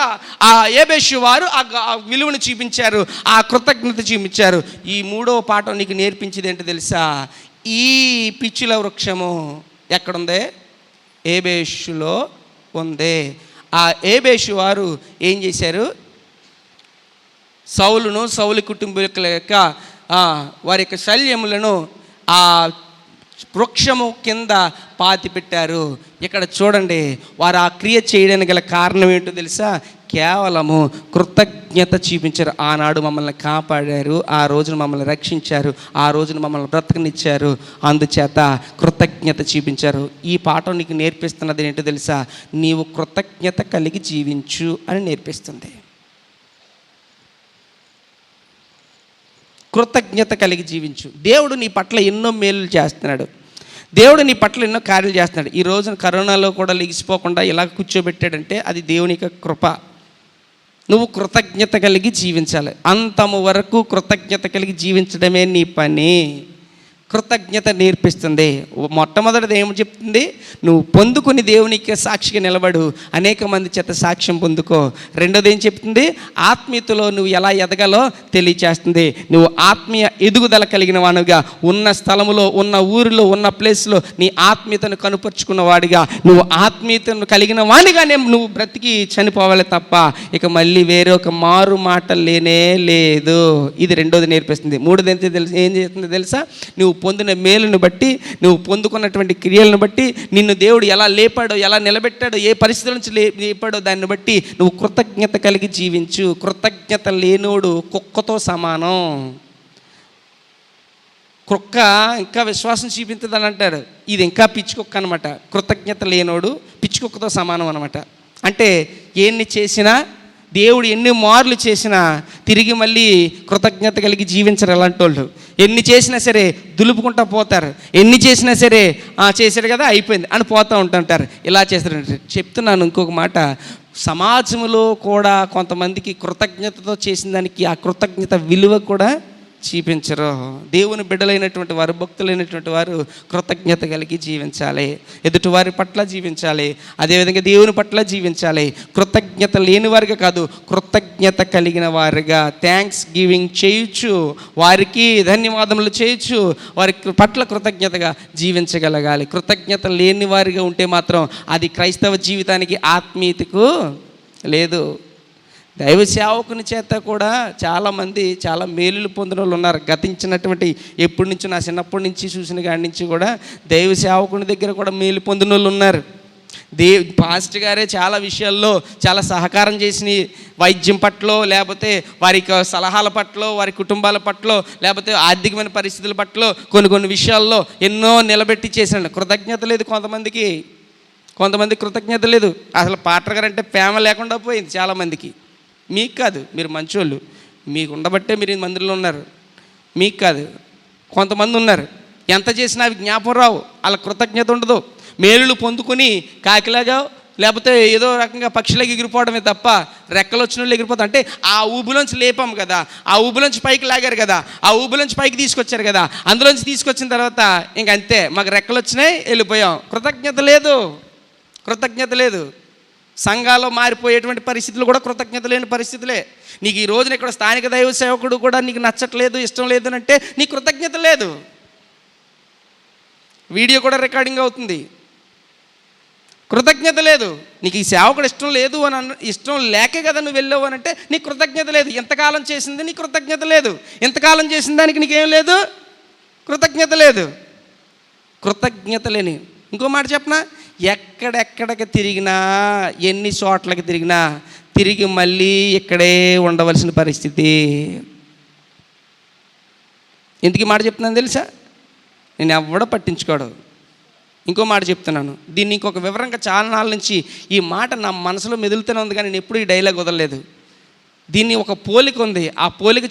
ఆ యాబేషు వారు ఆ విలువను చూపించారు, ఆ కృతజ్ఞత చూపించారు. ఈ మూడో పాఠం నీకు నేర్పించేది ఏంటో తెలుసా? ఈ పిచ్చుల వృక్షము ఎక్కడుందే? యాబేషులో ఉంది. ఆ యాబేషు వారు ఏం చేశారు? సౌలు కుటుంబీకుల యొక్క వారి యొక్క శల్యములను ఆ వృక్షము కింద పాతి పెట్టారు. ఇక్కడ చూడండి, వారు ఆ క్రియ చేయడానికి గల కారణం ఏంటో తెలుసా? కేవలము కృతజ్ఞత చూపించారు. ఆనాడు మమ్మల్ని కాపాడారు, ఆ రోజున మమ్మల్ని రక్షించారు, ఆ రోజున మమ్మల్ని బ్రతకనిచ్చారు, అందుచేత కృతజ్ఞత చూపించారు. ఈ పాఠం నీకు నేర్పిస్తున్నది ఏంటో తెలుసా? నీవు కృతజ్ఞత కలిగి జీవించు అని నేర్పిస్తుంది. కృతజ్ఞత కలిగి జీవించు. దేవుడు నీ పట్ల ఎన్నో మేలు చేస్తున్నాడు. దేవుడు నీ పట్ల ఎన్నో కార్యాలు చేస్తున్నాడు. ఈ రోజున కరోనాలో కూడా లెగిసిపోకుండా ఇలా కూర్చోబెట్టాడంటే అది దేవుని యొక్క కృప. నువ్వు కృతజ్ఞత కలిగి జీవించాలి. అంతము వరకు కృతజ్ఞత కలిగి జీవించడమే నీ పని. కృతజ్ఞత నేర్పిస్తుంది. మొట్టమొదటిది ఏమి చెప్తుంది? నువ్వు పొందుకుని దేవునికి సాక్షిగా నిలబడు, అనేక మంది చేత సాక్ష్యం పొందుకో. రెండోది ఏం చెప్తుంది? ఆత్మీయతలో నువ్వు ఎలా ఎదగాలో తెలియచేస్తుంది. నువ్వు ఆత్మీయ ఎదుగుదల కలిగిన వాడుగా, ఉన్న స్థలములో, ఉన్న ఊరిలో, ఉన్న ప్లేస్లో నీ ఆత్మీయతను కనుపరుచుకున్న వాడిగా, నువ్వు ఆత్మీయతను కలిగిన వాడిగానే నువ్వు బ్రతికి చనిపోవాలి తప్ప ఇక మళ్ళీ వేరే ఒక మారు మాట లేనే లేదు. ఇది రెండోది నేర్పిస్తుంది. మూడోది ఏం చేస్తుంది తెలుసా? నువ్వు పొందిన మేలును బట్టి, నువ్వు పొందుకున్నటువంటి క్రియలను బట్టి, నిన్ను దేవుడు ఎలా లేపాడో, ఎలా నిలబెట్టాడో, ఏ పరిస్థితుల నుంచి లేపాడో దాన్ని బట్టి నువ్వు కృతజ్ఞత కలిగి జీవించు. కృతజ్ఞత లేనోడు కుక్కతో సమానం. కుక్క ఇంకా విశ్వాసం చూపించదని అంటారు, ఇది ఇంకా పిచ్చి కుక్క అనమాట. కృతజ్ఞత లేనోడు పిచ్చి కుక్కతో సమానం అనమాట. అంటే ఎన్ని చేసినా, దేవుడు ఎన్ని మార్లు చేసినా తిరిగి మళ్ళీ కృతజ్ఞత కలిగి జీవించరు అలాంటి వాళ్ళు. ఎన్ని చేసినా సరే దులుపుకుంటూ పోతారు. ఎన్ని చేసినా సరే చేశారు కదా అయిపోయింది అని పోతూ ఉంటుంటారు. ఇలా చేస్తారు. చెప్తున్నాను ఇంకొక మాట, సమాజంలో కూడా కొంతమందికి కృతజ్ఞతతో చేసిన దానికి ఆ కృతజ్ఞత విలువ కూడా చూపించరు. దేవుని బిడ్డలైనటువంటి వారు, భక్తులైనటువంటి వారు కృతజ్ఞత కలిగి జీవించాలి. ఎదుటి వారి పట్ల జీవించాలి, అదేవిధంగా దేవుని పట్ల జీవించాలి. కృతజ్ఞత లేని వారిగా కాదు, కృతజ్ఞత కలిగిన వారిగా థ్యాంక్స్ గివింగ్ చేయొచ్చు, వారికి ధన్యవాదములు చేయొచ్చు, వారి పట్ల కృతజ్ఞతగా జీవించగలగాలి. కృతజ్ఞత లేని వారిగా ఉంటే మాత్రం అది క్రైస్తవ జీవితానికి, ఆత్మీయతకు లేదు. దైవ సేవకుని చేత కూడా చాలామంది చాలా మేలులు పొందిన వాళ్ళు ఉన్నారు. గతించినటువంటి ఎప్పటి నుంచో, నా చిన్నప్పటి నుంచి చూసిన కాడి నుంచి కూడా దైవ సేవకుని దగ్గర కూడా మేలు పొందిన వాళ్ళు ఉన్నారు. పాస్టర్ గారే చాలా విషయాల్లో చాలా సహకారం చేసి, వైద్యం పట్ల, లేకపోతే వారి సలహాల పట్ల, వారి కుటుంబాల పట్ల, లేకపోతే ఆర్థికమైన పరిస్థితుల పట్ల కొన్ని విషయాల్లో ఎన్నో నిలబెట్టి చేశాడు. కృతజ్ఞత లేదు కొంతమందికి కృతజ్ఞత లేదు. అసలు పాస్టర్ గారు అంటే ప్రేమ లేకుండా పోయింది చాలామందికి. మీకు కాదు, మీరు మంచోళ్ళు, మీకు ఉండబట్టే మీరు ఈ మందిరంలో ఉన్నారు. మీకు కాదు, కొంతమంది ఉన్నారు ఎంత చేసినా అవి జ్ఞాపకం రావు, వాళ్ళ కృతజ్ఞత ఉండదు. మేలులు పొందుకొని కాకిలాగా లేకపోతే ఏదో రకంగా పక్షులకి ఎగిరిపోవడమే తప్ప రెక్కలు వచ్చిన వాళ్ళు ఎగిరిపోతాం. అంటే ఆ ఊబులోంచి లేపాం కదా, ఆ ఊబులోంచి పైకి లాగారు కదా, ఆ ఊబులోంచి పైకి తీసుకొచ్చారు కదా, అందులోంచి తీసుకొచ్చిన తర్వాత ఇంకంతే మాకు రెక్కలు వచ్చినాయి వెళ్ళిపోయాం. కృతజ్ఞత లేదు, కృతజ్ఞత లేదు. సంఘాల్లో మారిపోయేటువంటి పరిస్థితులు కూడా కృతజ్ఞత లేని పరిస్థితులే. నీకు ఈ రోజున ఇక్కడ స్థానిక దైవ సేవకుడు కూడా నీకు నచ్చట్లేదు, ఇష్టం లేదు అని అంటే నీకు కృతజ్ఞత లేదు. వీడియో కూడా రికార్డింగ్ అవుతుంది, కృతజ్ఞత లేదు. నీకు ఈ సేవకుడు ఇష్టం లేదు అని ఇష్టం లేకే కదా నువ్వు వెళ్ళావు అని అంటే నీకు కృతజ్ఞత లేదు. ఎంతకాలం చేసింది నీకు కృతజ్ఞత లేదు, ఎంతకాలం చేసిన దానికి నీకేం లేదు, కృతజ్ఞత లేదు. కృతజ్ఞత లేని ఇంకో మాట చెప్పనా, ఎక్కడెక్కడికి తిరిగినా ఎన్ని చోట్లకి తిరిగినా తిరిగి మళ్ళీ ఇక్కడే ఉండవలసిన పరిస్థితి. ఎందుకు మాట చెప్తున్నాను తెలుసా, నేను ఎవడో పట్టించుకోడు. ఇంకో మాట చెప్తున్నాను, దీన్ని ఇంకొక వివరంగా చాలా నాళ్ళ నుంచి ఈ మాట నా మనసులో మెదులుతూనే ఉంది, కానీ నేను ఎప్పుడు ఈ డైలాగ్ వదలలేదు. దీన్ని ఒక పోలిక ఉంది, ఆ పోలిక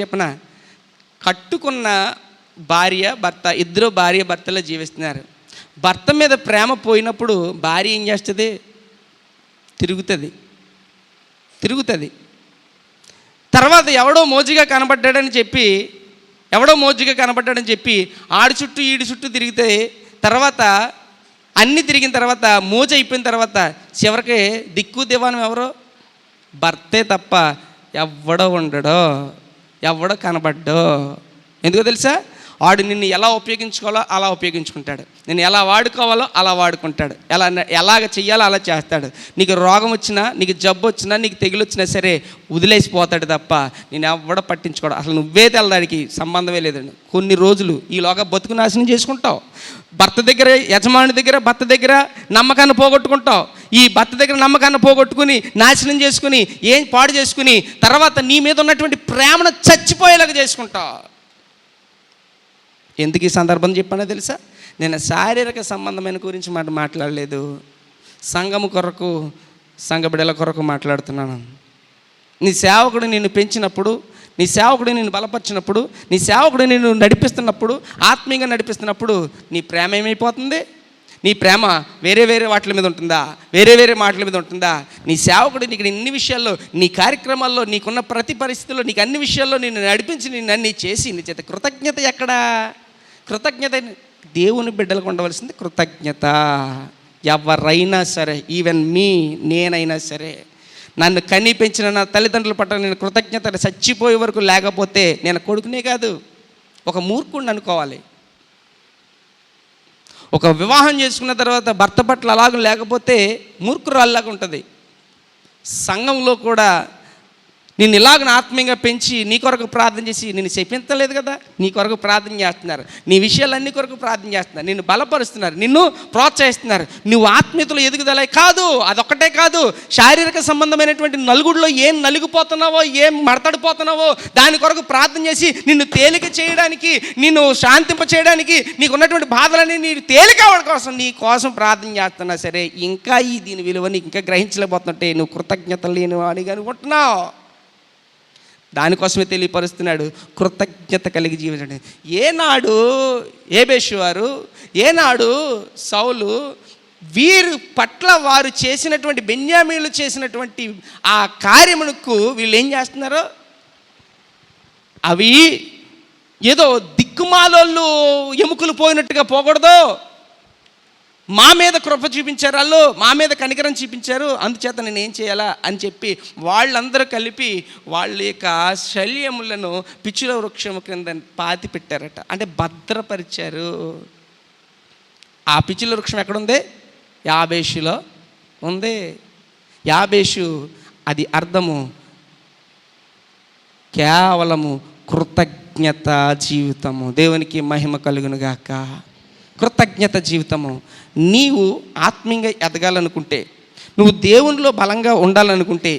చెప్పనా. కట్టుకున్న భార్య భర్త, ఇద్దరు భార్య భర్తలో జీవిస్తున్నారు. భర్త మీద ప్రేమ పోయినప్పుడు భార్య ఏం చేస్తుంది, తిరుగుతుంది. తర్వాత ఎవడో మోజుగా కనబడ్డాడని చెప్పి ఆడి చుట్టూ ఈడి చుట్టూ తిరిగితే తర్వాత అన్నీ తిరిగిన తర్వాత మోజు అయిపోయిన తర్వాత చివరికి దిక్కు దివానం ఎవరో, భర్తే తప్ప ఎవడో ఉండడో, ఎవడో కనబడ్డో. ఎందుకో తెలుసా, వాడు నిన్ను ఎలా ఉపయోగించుకోవాలో అలా ఉపయోగించుకుంటాడు, నేను ఎలా వాడుకోవాలో అలా వాడుకుంటాడు, ఎలాగ చెయ్యాలో అలా చేస్తాడు. నీకు రోగం వచ్చినా, నీకు జబ్బు వచ్చినా, నీకు తెగులు వచ్చినా సరే వదిలేసిపోతాడు తప్ప నేను ఎవడో పట్టించుకోవడం. అసలు నువ్వే తెల్లదాడికి సంబంధమే లేదండి. కొన్ని రోజులు ఈలోగా బతుకు నాశనం చేసుకుంటావు. యజమాని దగ్గర భర్త దగ్గర నమ్మకాన్ని పోగొట్టుకుంటావు. ఈ భర్త దగ్గర నమ్మకాన్ని పోగొట్టుకుని నాశనం చేసుకుని ఏం పాడు చేసుకుని తర్వాత నీ మీద ఉన్నటువంటి ప్రేమను చచ్చిపోయేలాగా చేసుకుంటావు. ఎందుకు ఈ సందర్భం చెప్పానో తెలుసా, నేను శారీరక సంబంధమైన గురించి మాట్లాడలేదు, సంఘము కొరకు, సంఘ బిడ్డల కొరకు మాట్లాడుతున్నాను. నీ సేవకుడు నిన్ను పెంచినప్పుడు, నీ సేవకుడు నిన్ను బలపరిచినప్పుడు, నీ సేవకుడు నిన్ను నడిపిస్తున్నప్పుడు, ఆత్మీయంగా నడిపిస్తున్నప్పుడు నీ ప్రేమ ఏమైపోతుంది? నీ ప్రేమ వేరే వాటి మీద ఉంటుందా, వేరే మాటల మీద ఉంటుందా? నీ సేవకుడు నీకు ఇన్ని విషయాల్లో, నీ కార్యక్రమాల్లో, నీకున్న ప్రతి పరిస్థితుల్లో, నీకు అన్ని విషయాల్లో నిన్ను నడిపించి నిన్ను అన్ని చేసి నీ చేత కృతజ్ఞత ఎక్కడా? కృతజ్ఞత దేవుని బిడ్డలకు ఉండవలసింది కృతజ్ఞత. ఎవరైనా సరే, ఈవెన్ నేనైనా సరే, నన్ను కని పెంచిన నా తల్లిదండ్రుల పట్ల నేను కృతజ్ఞత చచ్చిపోయే వరకు లేకపోతే నేను కొడుకునే కాదు, ఒక మూర్ఖుడిని అనుకోవాలి. ఒక వివాహం చేసుకున్న తర్వాత భర్త పట్ల అలాగ లేకపోతే మూర్ఖురాల్లాగా ఉంటుంది. సంఘంలో కూడా నిన్ను ఇలాగ ఆత్మీయంగా పెంచి నీ కొరకు ప్రార్థన చేసి నిన్ను చెప్పించలేదు కదా, నీ కొరకు ప్రార్థన చేస్తున్నారు, నీ విషయాలన్నీ కొరకు ప్రార్థన చేస్తున్నారు, నిన్ను బలపరుస్తున్నారు, నిన్ను ప్రోత్సహిస్తున్నారు. నువ్వు ఆత్మీయతలో ఎదుగుదల కాదు, అదొక్కటే కాదు, శారీరక సంబంధమైనటువంటి నలుగుడిలో ఏం నలిగిపోతున్నావో, ఏం మడతడిపోతున్నావో దాని కొరకు ప్రార్థన చేసి నిన్ను తేలిక చేయడానికి, నిన్ను శాంతింప చేయడానికి, నీకు ఉన్నటువంటి బాధలని నీకు తేలిక అవ్వడం కోసం నీ కోసం ప్రార్థన చేస్తున్నా సరే ఇంకా దీని విలువని ఇంకా గ్రహించలేకపోతుంటే నువ్వు కృతజ్ఞత లేని వాడిగా అనుకుంటున్నావు. దానికోసమే తెలియపరుస్తున్నాడు, కృతజ్ఞత కలిగి జీవించండి. ఏనాడు ఏబేషు వారు, ఏనాడు సౌలు, వీరు పట్ల వారు చేసినటువంటి, బెన్యామీనులు చేసినటువంటి ఆ కార్యమునకు వీళ్ళు ఏం చేస్తున్నారు, అవి ఏదో దిక్కుమాలోళ్ళు ఎముకలు పోయినట్టుగా పోకూడదు. మా మీద కృప చూపించారు, వాళ్ళు మా మీద కనికరం చూపించారు, అందుచేత నేను ఏం చేయాలా అని చెప్పి వాళ్ళందరూ కలిపి వాళ్ళ యొక్క శల్యములను పిచ్చుల వృక్షము కింద పాతి పెట్టారట, అంటే భద్రపరిచారు. ఆ పిచ్చుల వృక్షం ఎక్కడుంది? యాబేషులో ఉంది. యాబేషు అది అర్థము కేవలము కృతజ్ఞత జీవితము. దేవునికి మహిమ కలుగును గాక. కృతజ్ఞత జీవితము. నీవు ఆత్మీయంగా ఎదగాలనుకుంటే, నువ్వు దేవునిలో బలంగా ఉండాలనుకుంటే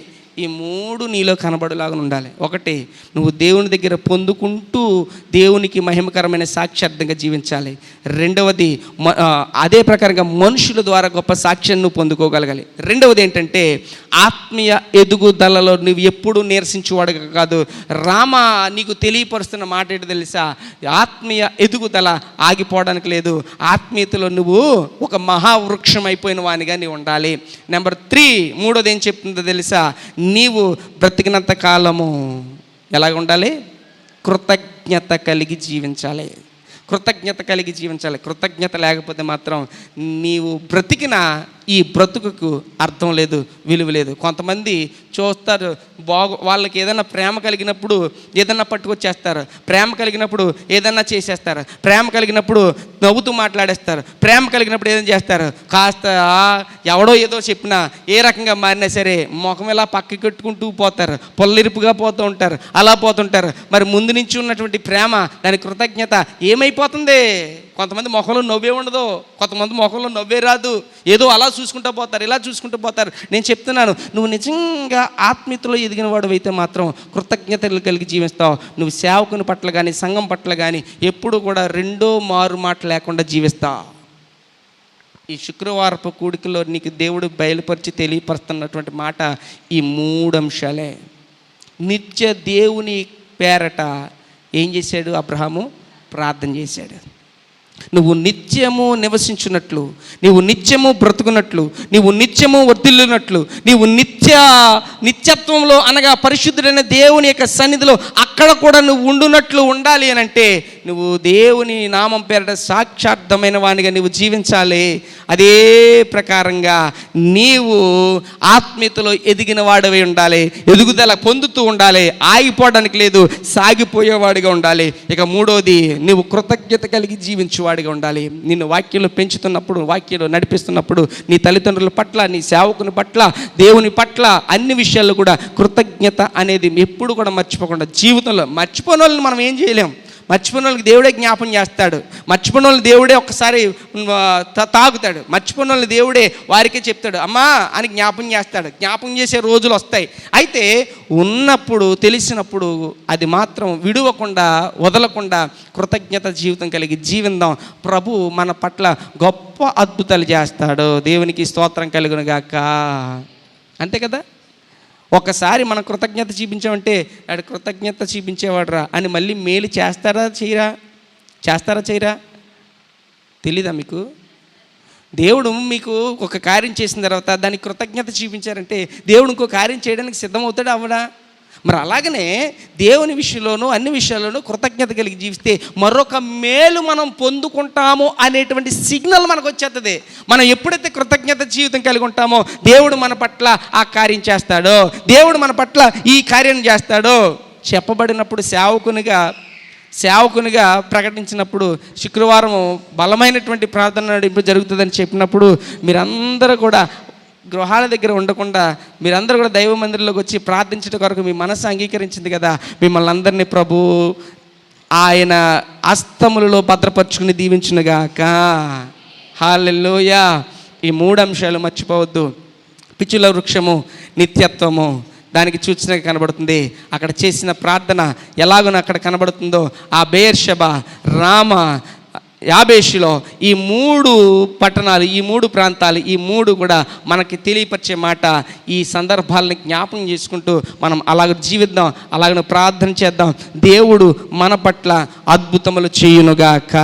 ఈ మూడు నీలో కనబడేలాగా ఉండాలి. ఒకటి, నువ్వు దేవుని దగ్గర పొందుకుంటూ దేవునికి మహిమకరమైన సాక్ష్యార్థంగా జీవించాలి. రెండవది, అదే ప్రకారంగా మనుషుల ద్వారా గొప్ప సాక్ష్యాన్ని నువ్వు పొందుకోగలగాలి. రెండవది ఏంటంటే, ఆత్మీయ ఎదుగుదలలో నువ్వు ఎప్పుడూ నీరసించేవాడు కాదు. రామ నీకు తెలియపరుస్తున్న మాట ఏంటో తెలుసా? ఆత్మీయ ఎదుగుదల ఆగిపోవడానికి లేదు. ఆత్మీయతలో నువ్వు ఒక మహావృక్షం అయిపోయిన వానిగా నీవు ఉండాలి. నెంబర్ 3, మూడోది ఏం చెప్తుందో తెలుసా? నీవు బ్రతికినంత కాలము ఎలాగ ఉండాలి? కృతజ్ఞత కలిగి జీవించాలి. కృతజ్ఞత కలిగి జీవించాలి. కృతజ్ఞత లేకపోతే మాత్రం నీవు బ్రతికిన ఈ బ్రతుకుకు అర్థం లేదు, విలువ లేదు. కొంతమంది చూస్తారు, వాళ్ళకి ఏదైనా ప్రేమ కలిగినప్పుడు ఏదన్నా పట్టుకొచ్చేస్తారు, ప్రేమ కలిగినప్పుడు ఏదన్నా చేసేస్తారు, ప్రేమ కలిగినప్పుడు నవ్వుతూ మాట్లాడేస్తారు, ప్రేమ కలిగినప్పుడు ఏదైనా చేస్తారు. కాస్త ఎవడో ఏదో చెప్పినా ఏ రకంగా మారినా సరే ముఖం ఇలా పక్కకి కట్టుకుంటూ పోతారు, పొల్లిరుపుగా పోతూ ఉంటారు, అలా పోతుంటారు. మరి ముందు నుంచి ఉన్నటువంటి ప్రేమ, దాని కృతజ్ఞత ఏమైపోతుంది? కొంతమంది ముఖంలో నవ్వే ఉండదు, కొంతమంది ముఖంలో నవ్వే రాదు, ఏదో అలా చూసుకుంటూ పోతారు, ఇలా చూసుకుంటూ పోతారు. నేను చెప్తున్నాను, నువ్వు నిజంగా ఆత్మీయతలో ఎదిగిన వాడు అయితే మాత్రం కృతజ్ఞతలు కలిగి జీవిస్తావు. నువ్వు సేవకుని పట్ల కానీ సంఘం పట్ల కానీ ఎప్పుడు కూడా రెండో మారు మాట లేకుండా జీవిస్తావు. ఈ శుక్రవారపు కూడికలో నీకు దేవుడు బయలుపరిచి తెలియపరుస్తున్నటువంటి మాట ఈ 3 అంశాలే. నిత్య దేవుని పేరట ఏం చేశాడు? అబ్రహాము ప్రార్థన చేశాడు. నువ్వు నిత్యము నివసించున్నట్లు, నీవు నిత్యము బ్రతుకున్నట్లు, నీవు నిత్యము వర్ధిల్లునట్లు, నీవు నిత్యత్వంలో అనగా పరిశుద్ధుడైన దేవుని యొక్క సన్నిధిలో అక్కడ కూడా నువ్వు ఉండునట్లు ఉండాలి అని అంటే నువ్వు దేవుని నామం పేరట సాక్షార్థమైన వానిగా నీవు జీవించాలి. అదే ప్రకారంగా నీవు ఆత్మీయతలో ఎదిగిన వాడివై ఉండాలి, ఎదుగుదల పొందుతూ ఉండాలి, ఆగిపోవడానికి లేదు, సాగిపోయేవాడిగా ఉండాలి. ఇక మూడోది, నీవు కృతజ్ఞత కలిగి జీవించేవాడిగా ఉండాలి. నిన్ను వాక్యంలో పెంచుతున్నప్పుడు, వాక్యంలో నడిపిస్తున్నప్పుడు నీ తల్లిదండ్రుల పట్ల, నీ సేవకుని పట్ల, దేవుని పట్ల అన్ని విషయాల్లో కూడా కృతజ్ఞత అనేది ఎప్పుడు కూడా మర్చిపోకుండా జీవితంలో. మర్చిపోయిన వాళ్ళని మనం ఏం చేయలేం. మర్చిపోయిన వాళ్ళకి దేవుడే జ్ఞాపం చేస్తాడు. మర్చిపోయిన వాళ్ళని దేవుడే ఒక్కసారి తాగుతాడు. మర్చిపోయిన వాళ్ళని దేవుడే వారికే చెప్తాడు అమ్మా అని జ్ఞాపం చేస్తాడు. జ్ఞాపం చేసే రోజులు వస్తాయి. అయితే ఉన్నప్పుడు, తెలిసినప్పుడు అది మాత్రం విడువకుండా, వదలకుండా కృతజ్ఞత జీవితం కలిగి జీవిద్దాం. ప్రభు మన పట్ల గొప్ప అద్భుతాలు చేస్తాడు. దేవునికి స్తోత్రం కలుగును గాక. అంతే కదా? ఒకసారి మనం కృతజ్ఞత చూపించామంటే ఆడు కృతజ్ఞత చూపించేవాడు రా అని మళ్ళీ మేలు చేస్తారా చేయరా? తెలీదా మీకు? దేవుడు మీకు ఒక కార్యం చేసిన తర్వాత దానికి కృతజ్ఞత చూపించారంటే దేవుడు ఇంకో కార్యం చేయడానికి సిద్ధమవుతాడు అవ్వడా? మరి అలాగనే దేవుని విషయంలోనూ అన్ని విషయాల్లోనూ కృతజ్ఞత కలిగి జీవిస్తే మరొక మేలు మనం పొందుకుంటాము అనేటువంటి సిగ్నల్ మనకు వచ్చేస్తుంది. మనం ఎప్పుడైతే కృతజ్ఞత జీవితం కలిగి ఉంటామో దేవుడు మన పట్ల ఆ కార్యం చేస్తాడో, దేవుడు మన పట్ల ఈ కార్యం చేస్తాడో చెప్పబడినప్పుడు సేవకునిగా ప్రకటించినప్పుడు శుక్రవారం బలమైనటువంటి ప్రార్థన నడిపి జరుగుతుందని చెప్పినప్పుడు మీరందరూ కూడా గృహాల దగ్గర ఉండకుండా మీరందరూ కూడా దైవ మందిరంలోకి వచ్చి ప్రార్థించడం కొరకు మీ మనసు అంగీకరించింది కదా. మిమ్మల్ని అందరినీ ప్రభు ఆయన హస్తములలో భద్రపరుచుకుని దీవించునుగాక. హల్లెలూయా. ఈ 3 అంశాలు మర్చిపోవద్దు. పిచ్చుల వృక్షము, నిత్యత్వము దానికి సూచనగా కనబడుతుంది. అక్కడ చేసిన ప్రార్థన ఎలాగో అక్కడ కనబడుతుందో ఆ బెయేర్షెబా, రామ, యాబేషులో ఈ 3 పట్టణాలు, ఈ 3 ప్రాంతాలు, ఈ 3 కూడా మనకి తెలియపరిచే మాట. ఈ సందర్భాలని జ్ఞాపకం చేసుకుంటూ మనం అలాగ జీవిద్దాం, అలాగ ప్రార్థన చేద్దాం. దేవుడు మన పట్ల అద్భుతములు చేయునుగాక.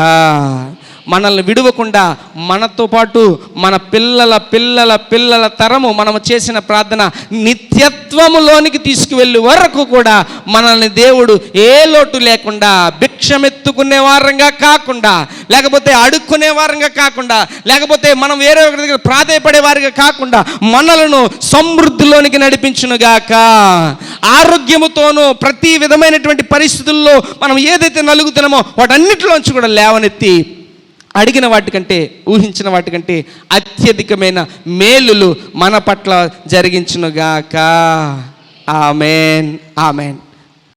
మనల్ని విడవకుండా మనతో పాటు మన పిల్లల పిల్లల పిల్లల తరము మనము చేసిన ప్రార్థన నిత్యత్వములోనికి తీసుకువెళ్ళే వరకు కూడా మనల్ని దేవుడు ఏ లోటు లేకుండా, భిక్షమెత్తుకునే వారంగా కాకుండా, లేకపోతే అడుక్కునే వారంగా కాకుండా, లేకపోతే మనం వేరే ఒకరి దగ్గర ప్రాధేయపడే వారిగా కాకుండా మనలను సమృద్ధిలోనికి నడిపించునుగాక. ఆరోగ్యముతోనూ ప్రతి విధమైనటువంటి పరిస్థితుల్లో మనం ఏదైతే నలుగుతున్నామో వాటన్నిటిలోంచి కూడా లేవనెత్తి అడిగిన వాటికంటే, ఊహించిన వాటికంటే అత్యధికమైన మేలులు మన పట్ల జరిగించునుగాక. ఆమేన్, ఆమేన్.